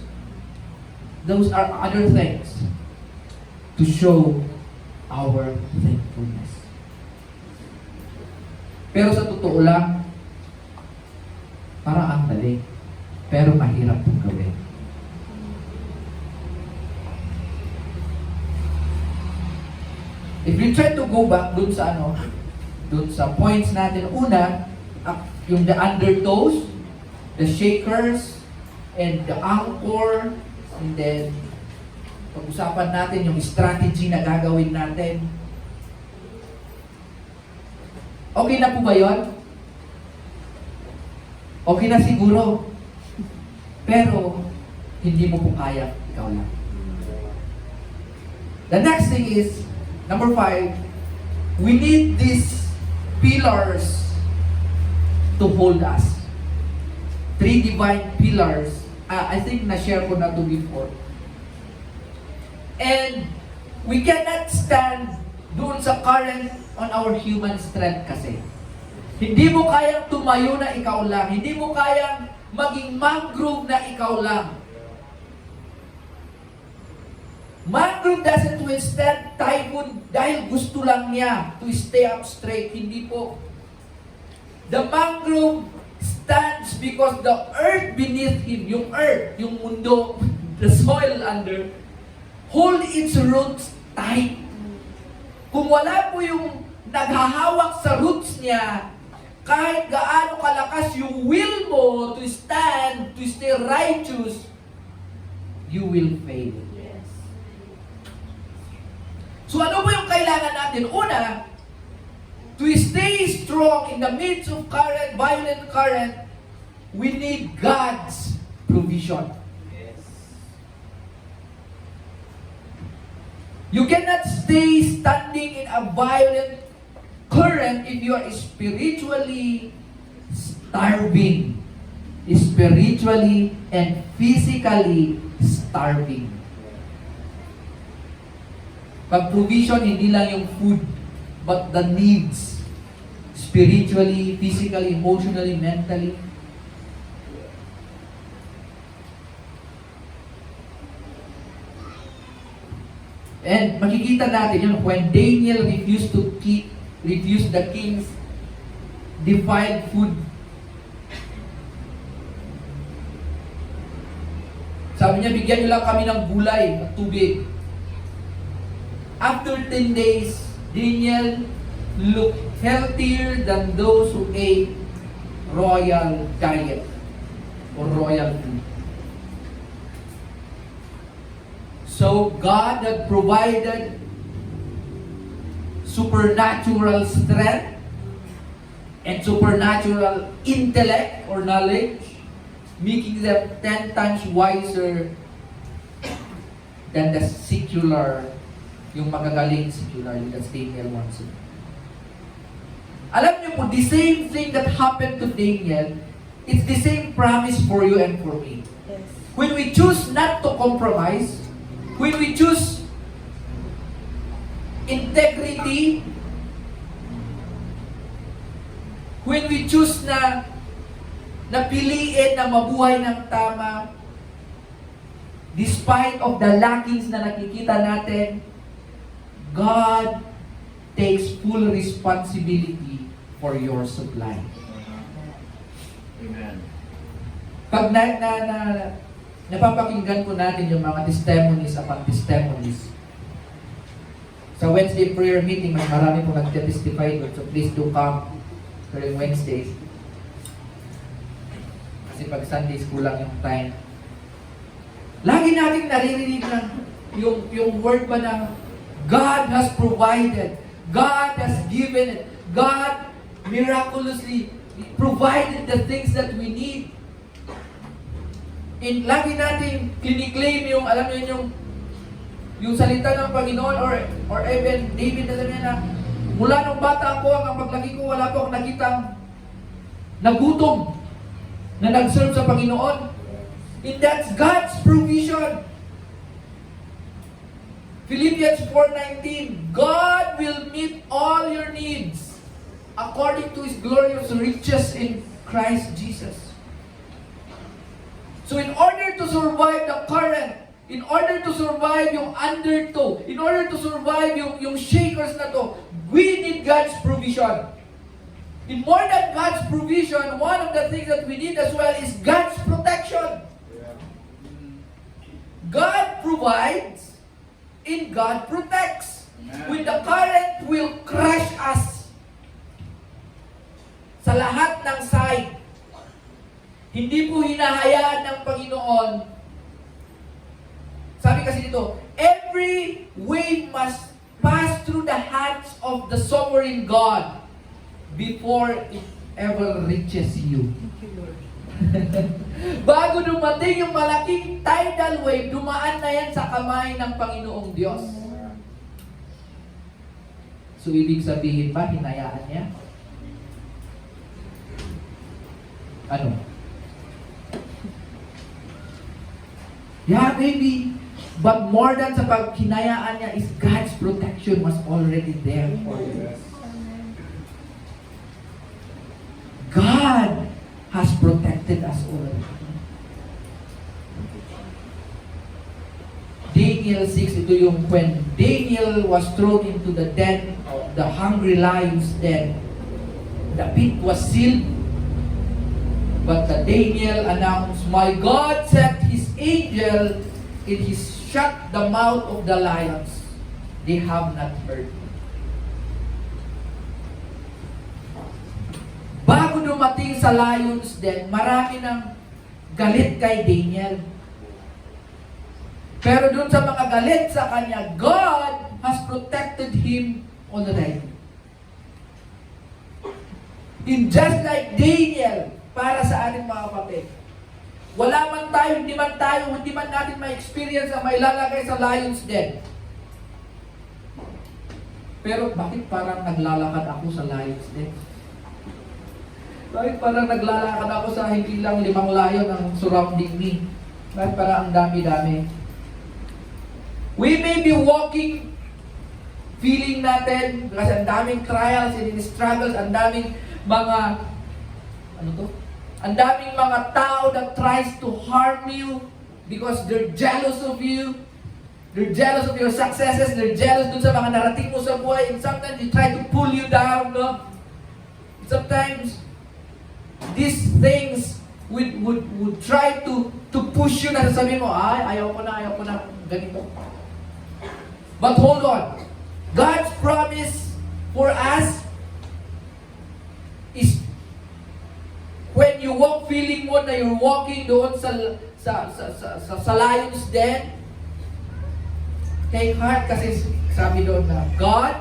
Those are other things to show our thankfulness. Pero sa totoo lang, parang ang dali, pero mahirap pong gawin. If you try to go back dun sa Doon sa points natin, una, yung the undertows, the shakers, and the anchor, and then pag-usapan natin yung strategy na gagawin natin. Okay na po ba yun? Okay na siguro. Pero, hindi mo po kaya, ikaw lang. The next thing is, number 5, we need these pillars to hold us. 3 divine pillars. I think na-share ko na to before. And we cannot stand doon sa current on our human strength kasi. Hindi mo kayang tumayo na ikaw lang. Hindi mo kayang maging mangrove na ikaw lang. Mangrove doesn't withstand typhoon dahil gusto lang niya to stay up straight. Hindi po. The mangrove stands because the earth beneath him, yung earth, yung mundo, the soil under, hold its roots tight. Kung wala po yung naghahawak sa roots niya, kahit gaano kalakas yung will mo to stand, to stay righteous, you will fail. Yes. So ano po yung kailangan natin? Una, to stay strong in the midst of violent current, we need God's provision. You cannot stay standing in a violent current if you are spiritually starving. Spiritually and physically starving. Pag provision, hindi lang yung food, but the needs. Spiritually, physically, emotionally, mentally. And makikita natin yun when Daniel refused the king's defiled food. Sabi niya, bigyan niyo lang kami ng gulay at tubig. After 10 days, Daniel looked healthier than those who ate royal diet or royal food. So God had provided supernatural strength and supernatural intellect or knowledge, making them 10 times wiser than the secular, yung magagaling secular, yung that's Daniel wants it. Alam niyo po, the same thing that happened to Daniel, it's the same promise for you and for me. Yes. When we choose not to compromise, when we choose integrity, when we choose na piliin na mabuhay ng tama, despite of the lackings na nakikita natin, God takes full responsibility for your supply. Amen. Pag napapakinggan ko natin yung mga testimonies upon testimonies, sa Wednesday prayer meeting, may marami po nag-testify doon, so please do come during Wednesdays. Kasi pag Sundays, kulang yung time. Lagi natin naririnig na yung word ba na God has provided, God has given it, God miraculously provided the things that we need. And lagi natin kiniklaim yung, alam niyo yung salita ng Panginoon or even David na sabi na, mula nung bata ako, hanggang paglaki ko, wala po akong nakitang nagutom na nag-serve sa Panginoon. And that's God's provision. Philippians 4:19, God will meet all your needs according to His glorious riches in Christ Jesus. So in order to survive the current, in order to survive yung undertow, in order to survive yung shakers na to, we need God's provision. In more than God's provision, one of the things that we need as well is God's protection. God provides and God protects. When the current will crush us, sa lahat ng side. Hindi po hinahayaan ng Panginoon. Sabi kasi dito, every wave must pass through the hands of the sovereign God before it ever reaches you. Thank you, Lord. Bago dumating yung malaking tidal wave, dumaan na yan sa kamay ng Panginoong Diyos. So, ibig sabihin ba, hinayaan niya? Ano? Yeah, maybe. But more than sa paghinayaan niya is God's protection was already there for you. God has protected us already. Daniel 6, ito yung when Daniel was thrown into the den of the hungry lions den. The pit was sealed, but the Daniel announced, "My God sent His angel, and He shut the mouth of the lions. They have not heard." Bago dumating sa lions den, marami ng galit kay Daniel. Pero dun sa mga galit sa kanya, God has protected him already. In just like Daniel, para sa ating mga kapatid, wala man tayo, hindi man natin ma-experience ang may lalagay sa lions den. Pero bakit parang naglalakad ako sa lions den? Bakit parang naglalakad ako sa hindi lang 5 lion ang surrounding me? Bakit parang ang dami-dami? We may be walking, feeling natin, kasi ang daming trials and struggles, ang daming mga, ang daming mga tao that tries to harm you because they're jealous of you. They're jealous of your successes. They're jealous dun sa mga narating mo sa buhay. And sometimes they try to pull you down, no? Sometimes, these things would try to push you na sasabihin mo, ayaw ko na, ganito. But hold on. God's promise for us is when you walk feeling mo na you're walking doon sa lions den, take heart kasi sabi doon na God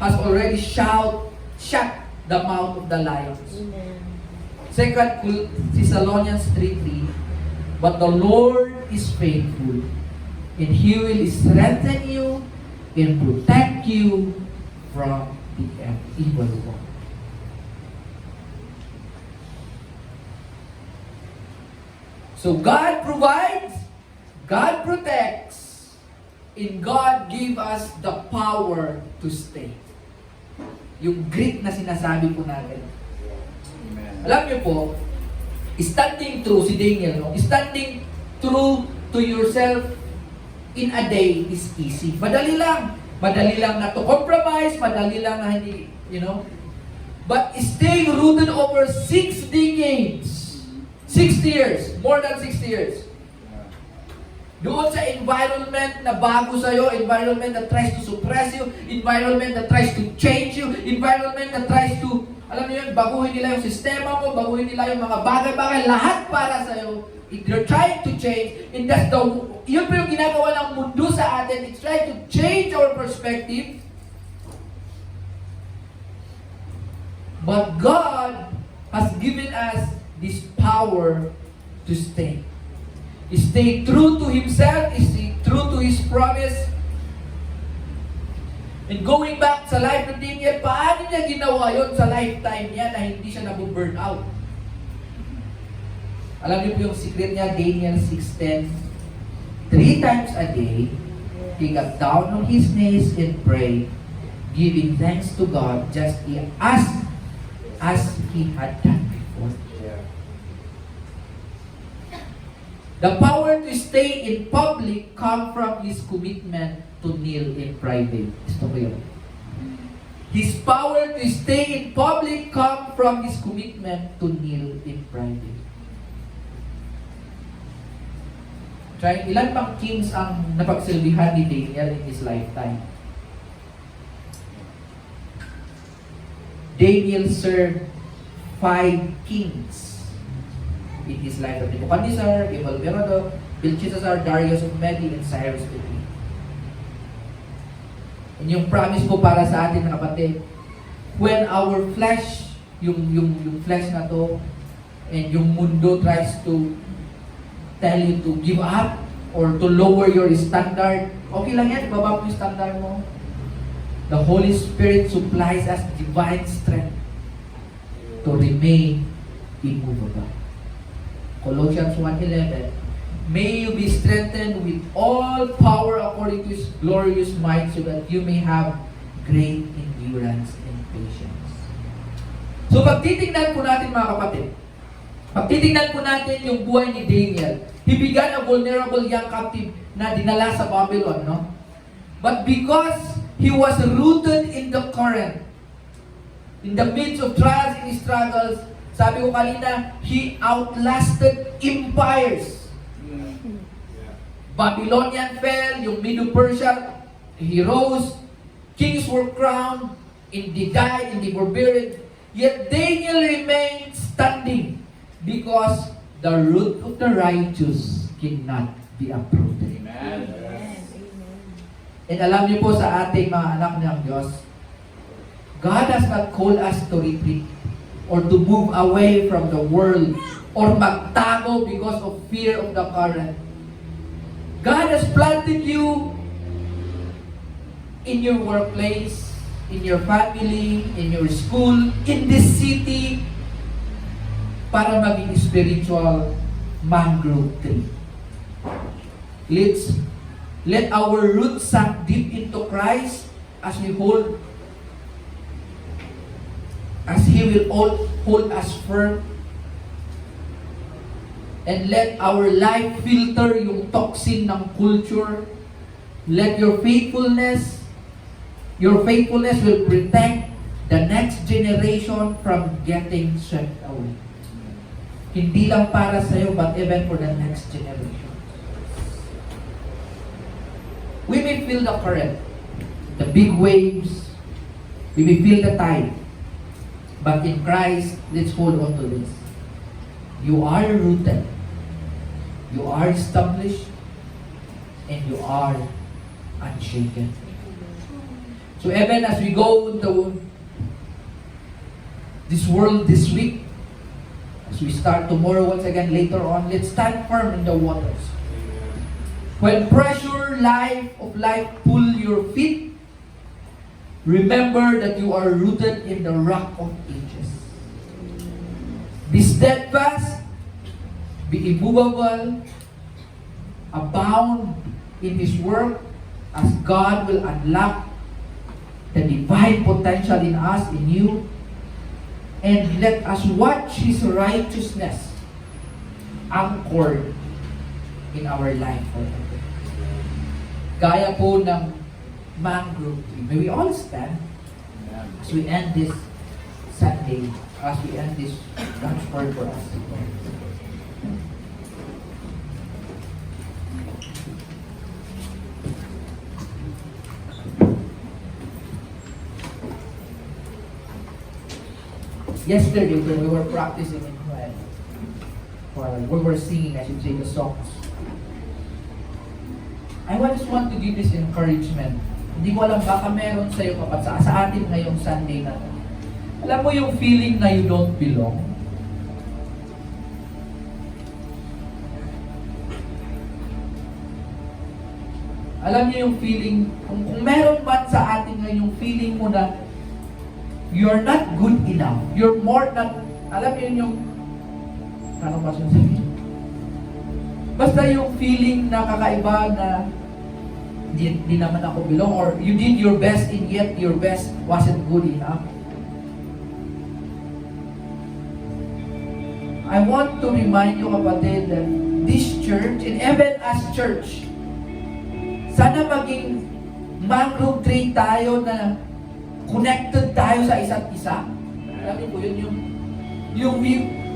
has already shut the mouth of the lions. Amen. 2 Thessalonians 3:3, but the Lord is faithful, and He will strengthen you and protect you from the evil one. So God provides, God protects, and God give us the power to stay. Yung grit na sinasabi po natin. Alam niyo po, standing true, si Daniel, no? Standing true to yourself in a day is easy. Madali lang. Madali lang na to compromise, madali lang na hindi, But staying rooted over 6 decades, 60 years, more than 60 years. Doon sa environment na bago sa'yo, environment that tries to suppress you, environment that tries to change you, environment that tries to, alam niyo yun, baguhin nila yung sistema mo, baguhin nila yung mga bagay-bagay, lahat para sa'yo. They're trying to change, and that's yun po yung ginagawa ng mundo sa atin. It's trying to change our perspective. But God has given us this power to stay. Stay true to Himself, stay true to His promise. And going back sa life ng Daniel, paano niya ginawa yun sa lifetime niya na hindi siya nabu-burn out? Alam niyo po yung secret niya, Daniel 6:10. 3 times a day, he got down on his knees and prayed, giving thanks to God just as he had done before. The power to stay in public come from his commitment to kneel in private. Gusto ko yun. His power to stay in public come from his commitment to kneel in private. Ilan pang kings ang napagsilbihan ni Daniel in his lifetime? Daniel served 5 kings in his life: Nebuchadnezzar, Evil-Merodach, Belshazzar, Darius of Medi, and Cyrus the King. And yung promise po para sa atin, mga kapatid, when our flesh, yung flesh na to, and yung mundo tries to tell you to give up or to lower your standard, okay lang yan, ibaba mo yung standard mo. The Holy Spirit supplies us divine strength to remain immovable. Colossians 1:11, may you be strengthened with all power according to His glorious might, so that you may have great endurance and patience. So pag titingnan po natin, mga kapatid, pag titingnan po natin yung buhay ni Daniel, he began a vulnerable young captive na dinala sa Babylon, no? But because he was rooted in the current, in the midst of trials and struggles, sabi ko kanina, he outlasted empires. Babylonian fell, yung Medo-Persia, he rose, kings were crowned, and they died, and they were buried. Yet Daniel remained standing because the root of the righteous cannot be uprooted. Amen. And alam niyo po sa ating mga anak ng Diyos, God has not called us to retreat or to move away from the world or magtago because of fear of the current. God has planted you in your workplace, in your family, in your school, in this city, para maging spiritual mangrove tree. Let our roots sink deep into Christ as we hold, as He will hold us firm. And let our life filter yung toxin ng culture. Let your faithfulness will protect the next generation from getting swept away. Hindi lang para sa'yo, but even for the next generation. We may feel the current, the big waves, we may feel the tide. But in Christ, let's hold on to this. You are rooted. You are established, and you are unshaken. So even as we go into this world this week, as we start tomorrow once again later on, let's stand firm in the waters. When pressure of life pull your feet, remember that you are rooted in the rock of ages. Be steadfast, be immovable, abound in His work as God will unlock the divine potential in us, in you, and let us watch His righteousness anchored in our life forever. Gaya po ng mangrove tree. May we all stand as we end this Sunday, as we end this God's word for us. Yesterday, when we were practicing in choir, or when we were singing, I should say, the songs, I just want to give this encouragement. Hindi ko alam, baka meron sa'yo kapag sa atin ngayong Sunday na to. Alam mo yung feeling na you don't belong? Alam niyo yung feeling, kung meron man sa atin ngayon yung feeling mo na you're not good enough. You're more than, alam niyo yung, ano ba sabihin? Basta yung feeling na kakaiba na di naman ako belong, or you did your best and yet your best wasn't good enough. I want to remind you, kapatid, that this church, and even as church, sana maging mangrove tree tayo na connected tayo sa isa't isa. Alam mo yun, yung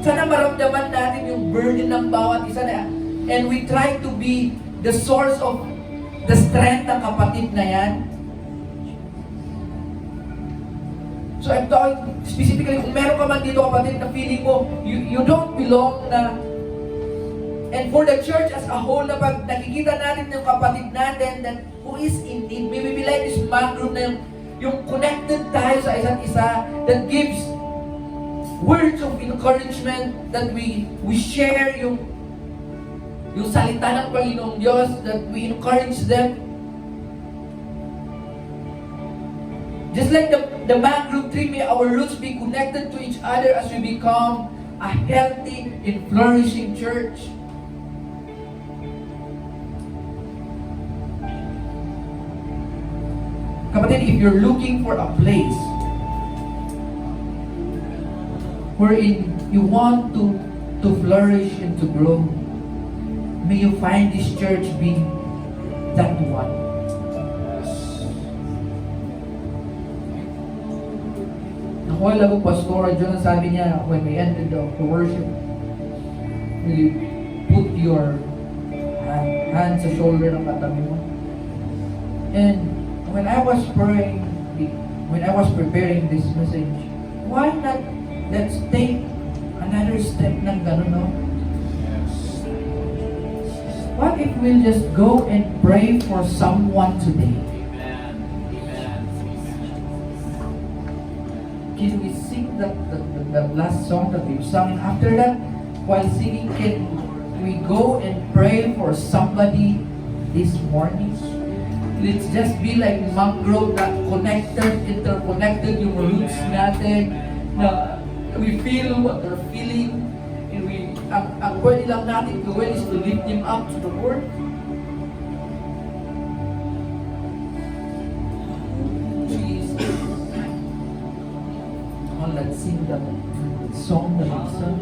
sana maramdaman natin yung burden ng bawat isa na, and we try to be the source of the strength ng kapatid na yan. So I'm talking specifically, kung meron ka man dito kapatid na feeling mo, you don't belong na. And for the church as a whole, na pag nakikita natin yung kapatid natin that who is in need, we will be like this man group na yung connected tayo sa isa't isa, that gives words of encouragement, that we share yung salita ng Panginoong Diyos, that we encourage them. Just like the man group 3, may our roots be connected to each other as we become a healthy and flourishing church. Kapatid, if you're looking for a place wherein you want to flourish and to grow, may you find this church be that one. Nakuha lang Pastor John, sabi niya, when we ended the worship, you put your hand sa shoulder ng katabi mo. And when I was praying, when I was preparing this message, why not let's take another step ng gano'n, no? What if we'll just go and pray for someone today? Can we sing the last song that we've sung? And after that, while singing, can we go and pray for somebody this morning? Let's just be like mangrove that connected, interconnected yung roots natin, na we feel what they're feeling, and ang pwede lang natin gawin is to lift them up to the Lord. Let's sing the song that we sung.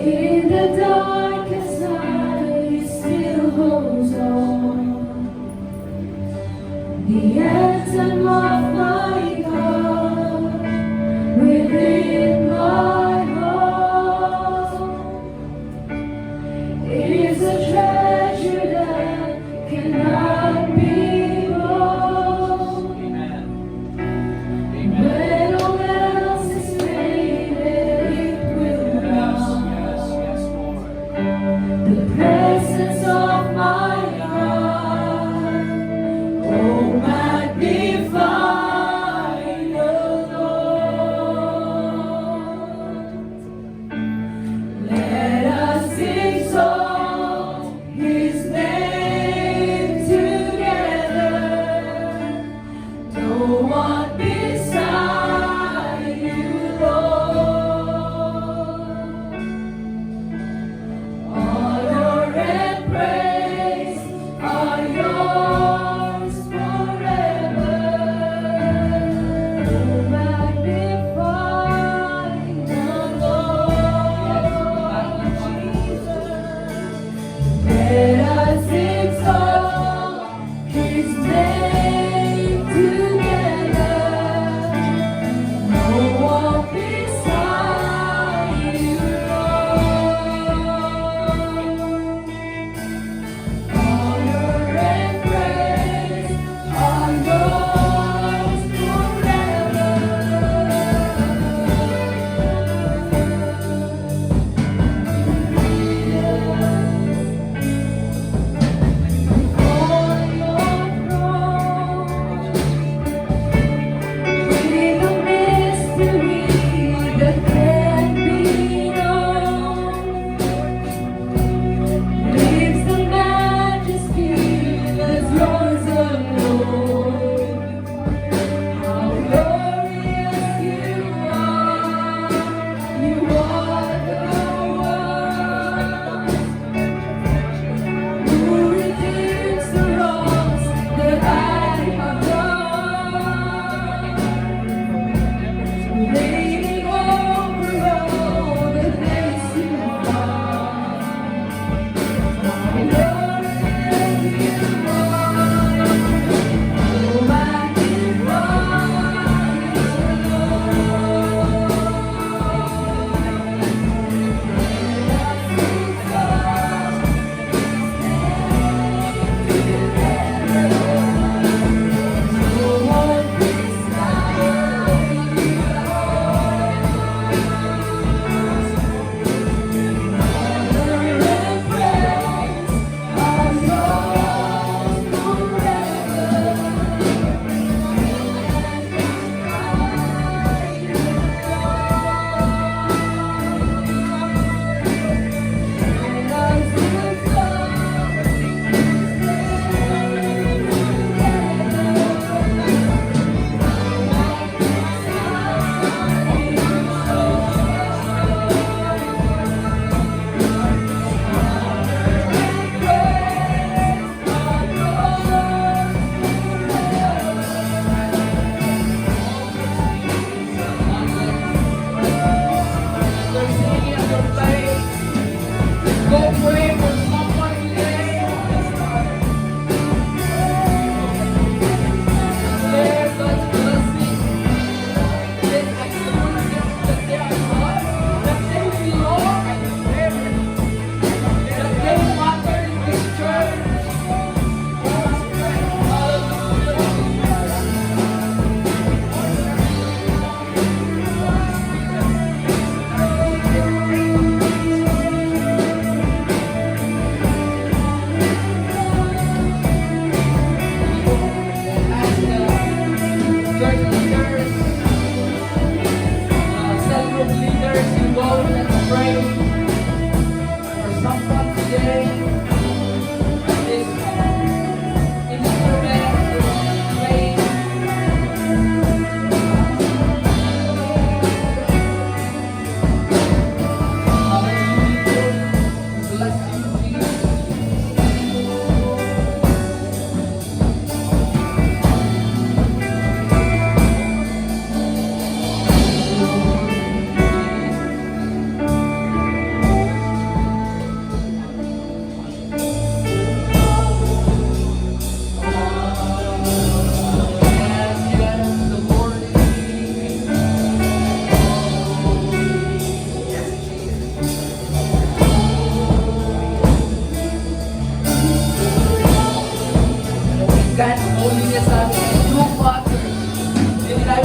In the darkest night, it still holds on. The anthem of my God within my heart is a treasure that cannot be bought. When all else is faded, it will not. The presence of my God, oh magnify the Lord. Let us exalt His name together. No one beside you, Lord. Honor and praise are yours forever. Magnify the Lord Jesus. Let us exalt His name together.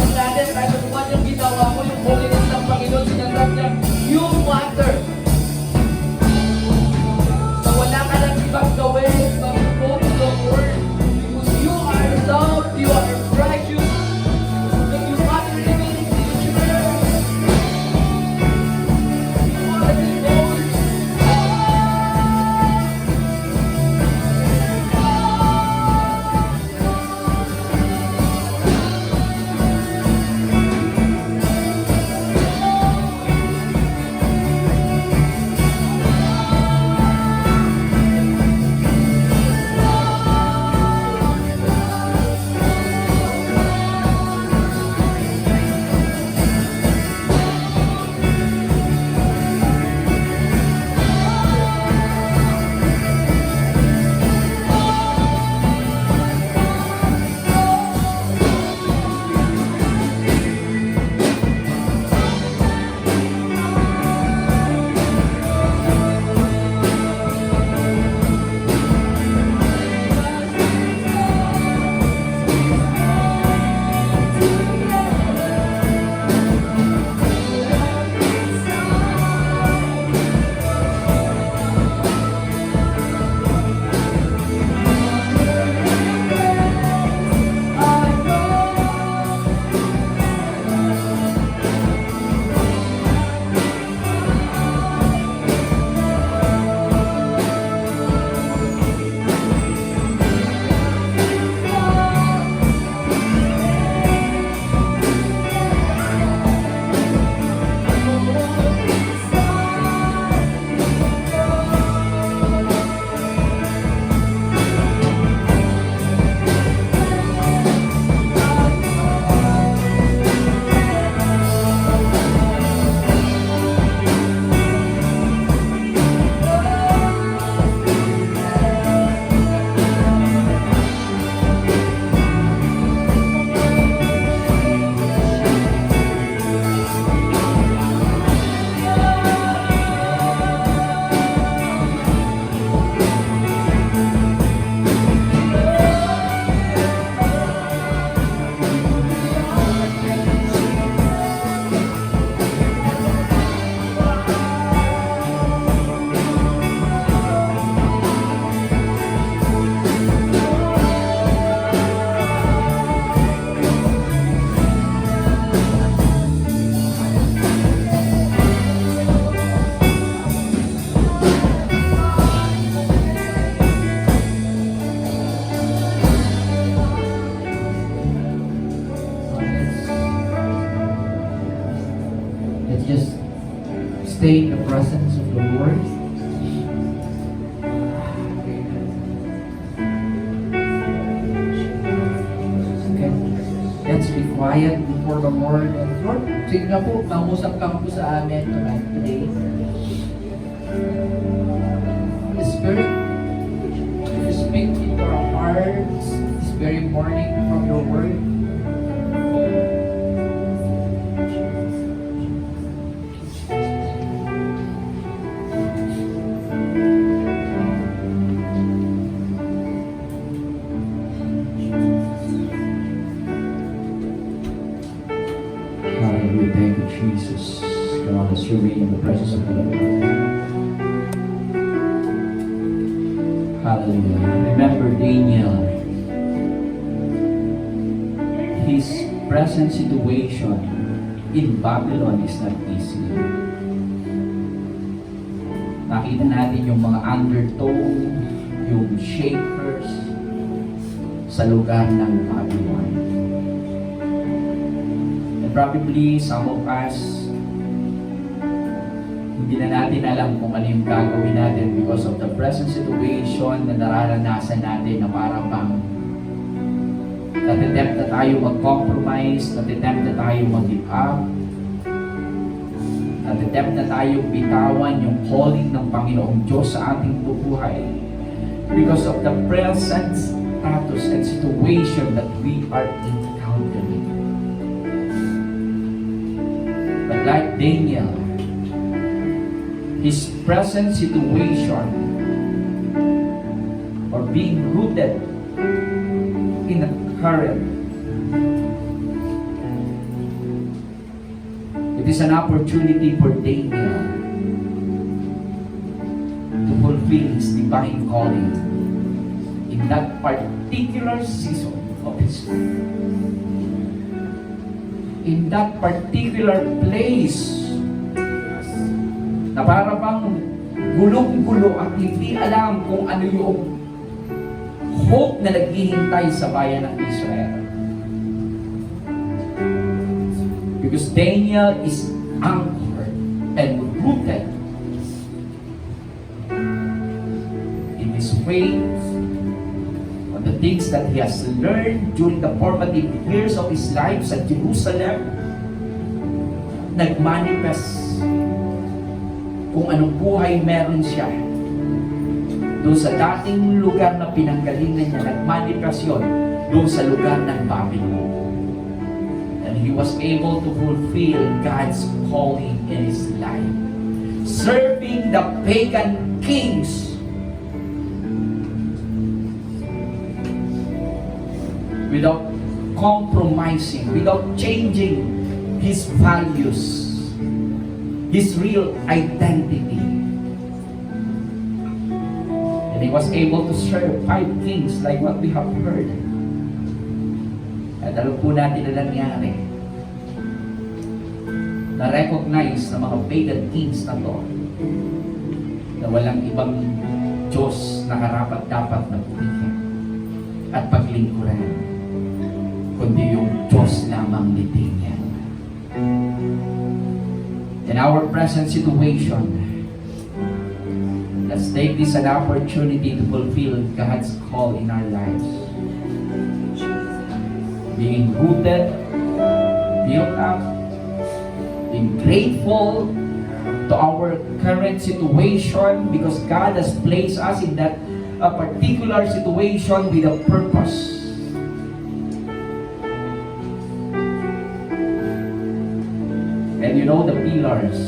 Alam natin, kahit ano man yung ginawa mo, yung holiness ng Panginoon, sinanggap niya, you matter. So wala ka lang ibang gawin, mag-go to the Lord. Because you are loved, you are precious, and you matter even in the future. You are the Lord. Let's just stay in the presence of the Lord. Okay. Let's be quiet before the Lord. And Lord, sige na po, mangusap ka po sa amin tonight, today. The Spirit, you speak into our hearts this very morning from your word. Hallelujah. Thank you, Jesus. Come on, let's remain in the presence of the Lord. Hallelujah. Remember Daniel. His present situation in Babylon is not easy. Nakita natin yung mga undertow, yung shakers sa lugar ng Babylon. And probably some of us, hindi na natin alam kung ano yung gagawin natin because of the present situation na nararanasan natin na parang bang natitempt na tayo mag-compromise, natitempt na tayo mag-give up, natitempt na tayo bitawan yung calling ng Panginoong Diyos sa ating buhay because of the present status and situation that we are encountering. But like Daniel, his present situation or being rooted in a current It is an opportunity for Daniel to fulfill his divine calling in that particular season of his life. In that particular place na para bang gulong-gulo at hindi alam kung ano yung hope na naghihintay sa bayan ng Israel. Because Daniel is anchored and rooted in his faith on the things that he has learned during the formative years of his life sa Jerusalem. Nagmanifest kung anong buhay meron siya doon sa dating lugar na pinanggalingan niya. Nagmanifest yun doon sa lugar ng Babylon. And he was able to fulfill God's calling in his life, serving the pagan kings without compromising, without changing his values, his real identity. And he was able to serve 5 kings like what we have heard. At alam po natin na nangyari. Na-recognize ng mga pagan kings na to na walang ibang Diyos na karapat-dapat na purihin at paglingkuran, kundi yung Diyos lamang ni Daniel. In our present situation, let's take this an opportunity to fulfill God's call in our lives. Being rooted, built up, being grateful to our current situation because God has placed us in that a particular situation with a purpose. And you know the pillars.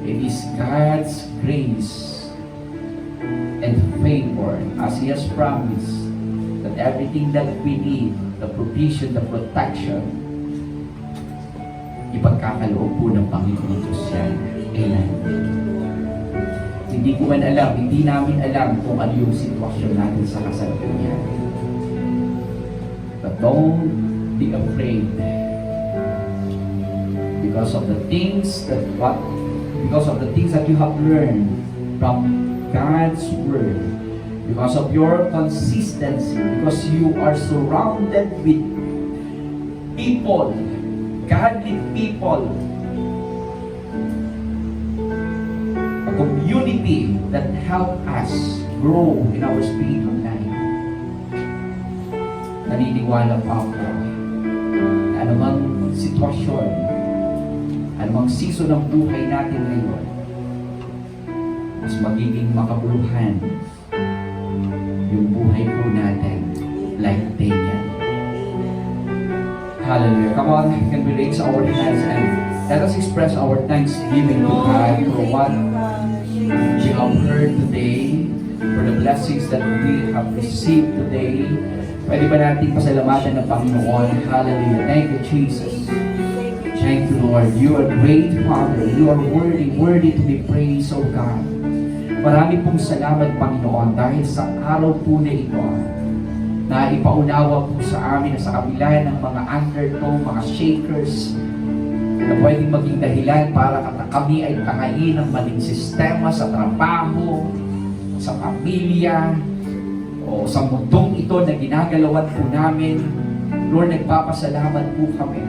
It is God's grace and favor as He has promised that everything that we need, the provision, the protection, ipagkakaloob po ng Panginoon Diyos yan. Amen. Hindi ko man alam, hindi namin alam kung ano yung sitwasyon natin sa kasalukuyan. But don't be afraid because of the things that you have learned from God's Word, because of your consistency, because you are surrounded with people, godly people, a community that help us grow in our spiritual life. Naniniwala pa ako na anumang sitwasyon, anumang season ng buhay natin ngayon, mas magiging makabuluhan yung buhay po natin like Daniel. Hallelujah. Come on, can we raise our hands and let us express our thanksgiving to God for what we have heard today, for the blessings that we have received today. Pwede ba natin pasalamatan ng Panginoon? Hallelujah. Thank you, Jesus. Thank you, Lord. You are great, Father. You are worthy to be praised, O God. Marami pong salamat, Panginoon, dahil sa araw po na ito, na ipaunawa po sa amin na sa kabila ng mga undertow, mga shakers, na pwedeng maging dahilan para kami ay tangayin ng maling sistema sa trabaho, sa pamilya, o sa mundong ito na ginagalawan po namin. Lord, nagpapasalamat po kami.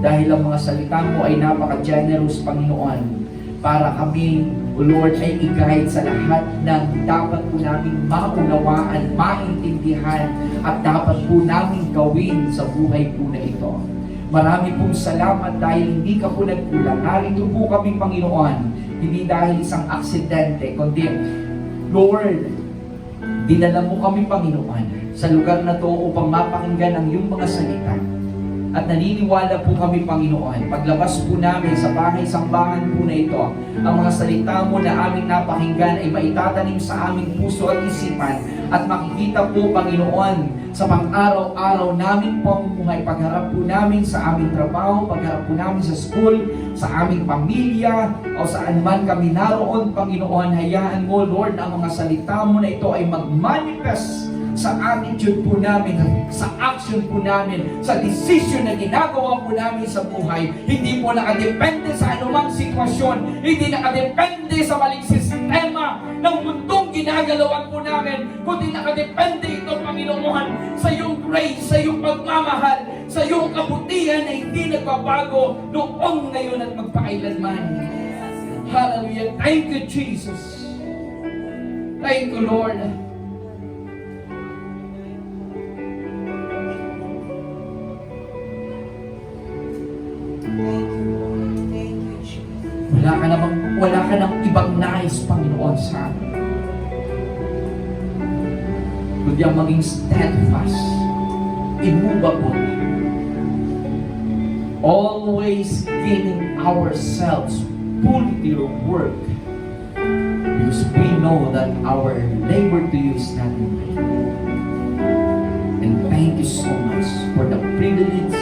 Dahil ang mga salita mo ay napaka-generous, Panginoon, para kami, O Lord, ay i-guide sa lahat ng dapat po namin maunawaan, maintindihan, at dapat po namin gawin sa buhay po na ito. Marami pong salamat dahil hindi ka po nagkulang. Narito po kami, Panginoon, hindi dahil isang aksidente, kundi, Lord, dinala mo kami, Panginoon, sa lugar na to upang mapakinggan ang iyong mga salita. At naniniwala po kami, Panginoon, paglabas po namin sa bahay-sambahan po na ito, ang mga salita mo na aming napakinggan ay maitatanim sa aming puso at isipan at makikita po, Panginoon, sa pang-araw-araw namin pamumuhay, pagharap po namin sa aming trabaho, pagharap po namin sa school, sa aming pamilya, o saan man kami naroon, Panginoon, hayaan mo, Lord, ang mga salita mo na ito ay mag-manifest sa attitude po namin, sa action po namin, sa decision na ginagawa po namin sa buhay. Hindi po nakadepende sa anumang sitwasyon, hindi nakadepende sa maling sistema ng mundong ginagalawan po namin, kundi nakadepende ito, Panginoon, sa iyong grace, sa iyong pagmamahal, sa iyong kabutihan na hindi nagbabago noong, ngayon at magpakailanman. Hallelujah. Thank you, Jesus. Thank you, Lord. Thank you, Jesus. Wala ka nang ibang nais, Panginoon, sa amin. Kundi ang maging steadfast, immovable, always giving ourselves fully to your work, because we know that our labor to you is not in vain. And thank you so much for the privilege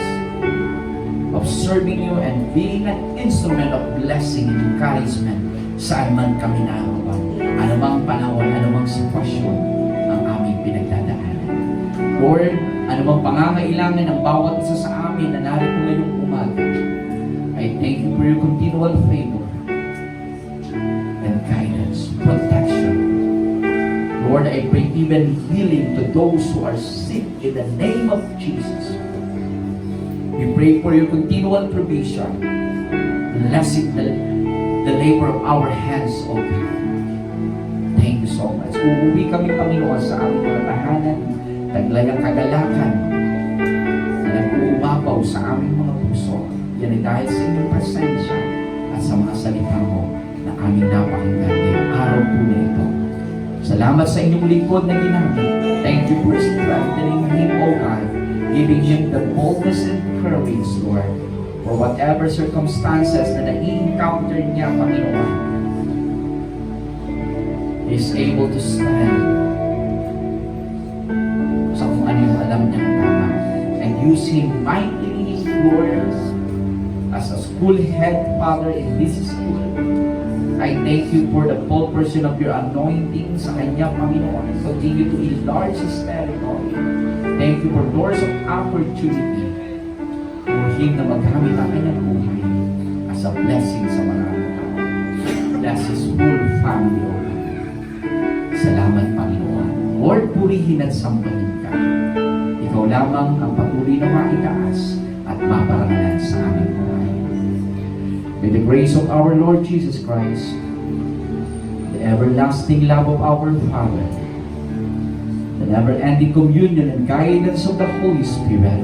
of serving you and being an instrument of blessing and encouragement saan man kami naroon. Anumang panahon, anumang sitwasyon ang aming pinagdadaanan. Lord, anumang pangangailangan ng bawat isa sa amin na narito ngayong umaga, I thank you for your continual favor and guidance, protection. Lord, I pray even healing to those who are sick in the name of Jesus. We pray for your continual provision. Blessing the labor of our hands, O God. Thank you so much. Uuwi kami, Panginoon, sa aming mga tahanan, taglayang kagalakan na nag-uumapaw sa aming mga puso. Yan ay dahil sa inyong presensya at sa mga salita mo na aming napakinggan ngayong araw po na ito. Salamat sa inyong lingkod na ginamit. Thank you for strengthening him, O God, giving him the boldness and courage, Lord, for whatever circumstances na nai-encounter niya, Panginoon, he is able to stand sa kung ano yung alam niyang tama and use him mightily, Lord, as a school head, Father, in this school. I thank you for the full portion of your anointing sa kanya, Panginoon. Continue to enlarge his territory. Thank you for doors of opportunity for him na magamit ang kanyang buhay as a blessing sa mga tao. Bless his whole family, O God. Salamat, Panginoon. Lord, purihin at sambahin ka. Ikaw lamang ang patuloy na maitaas at maparangalan sa aming buhay. May the grace of our Lord Jesus Christ, the everlasting love of our Father, the never-ending communion and guidance of the Holy Spirit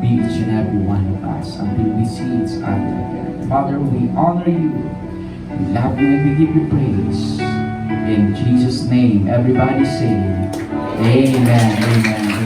be each and every one of us until we see each other again. Father, we honor you, we love you, and we give you praise. In Jesus' name, everybody say, Amen, Amen.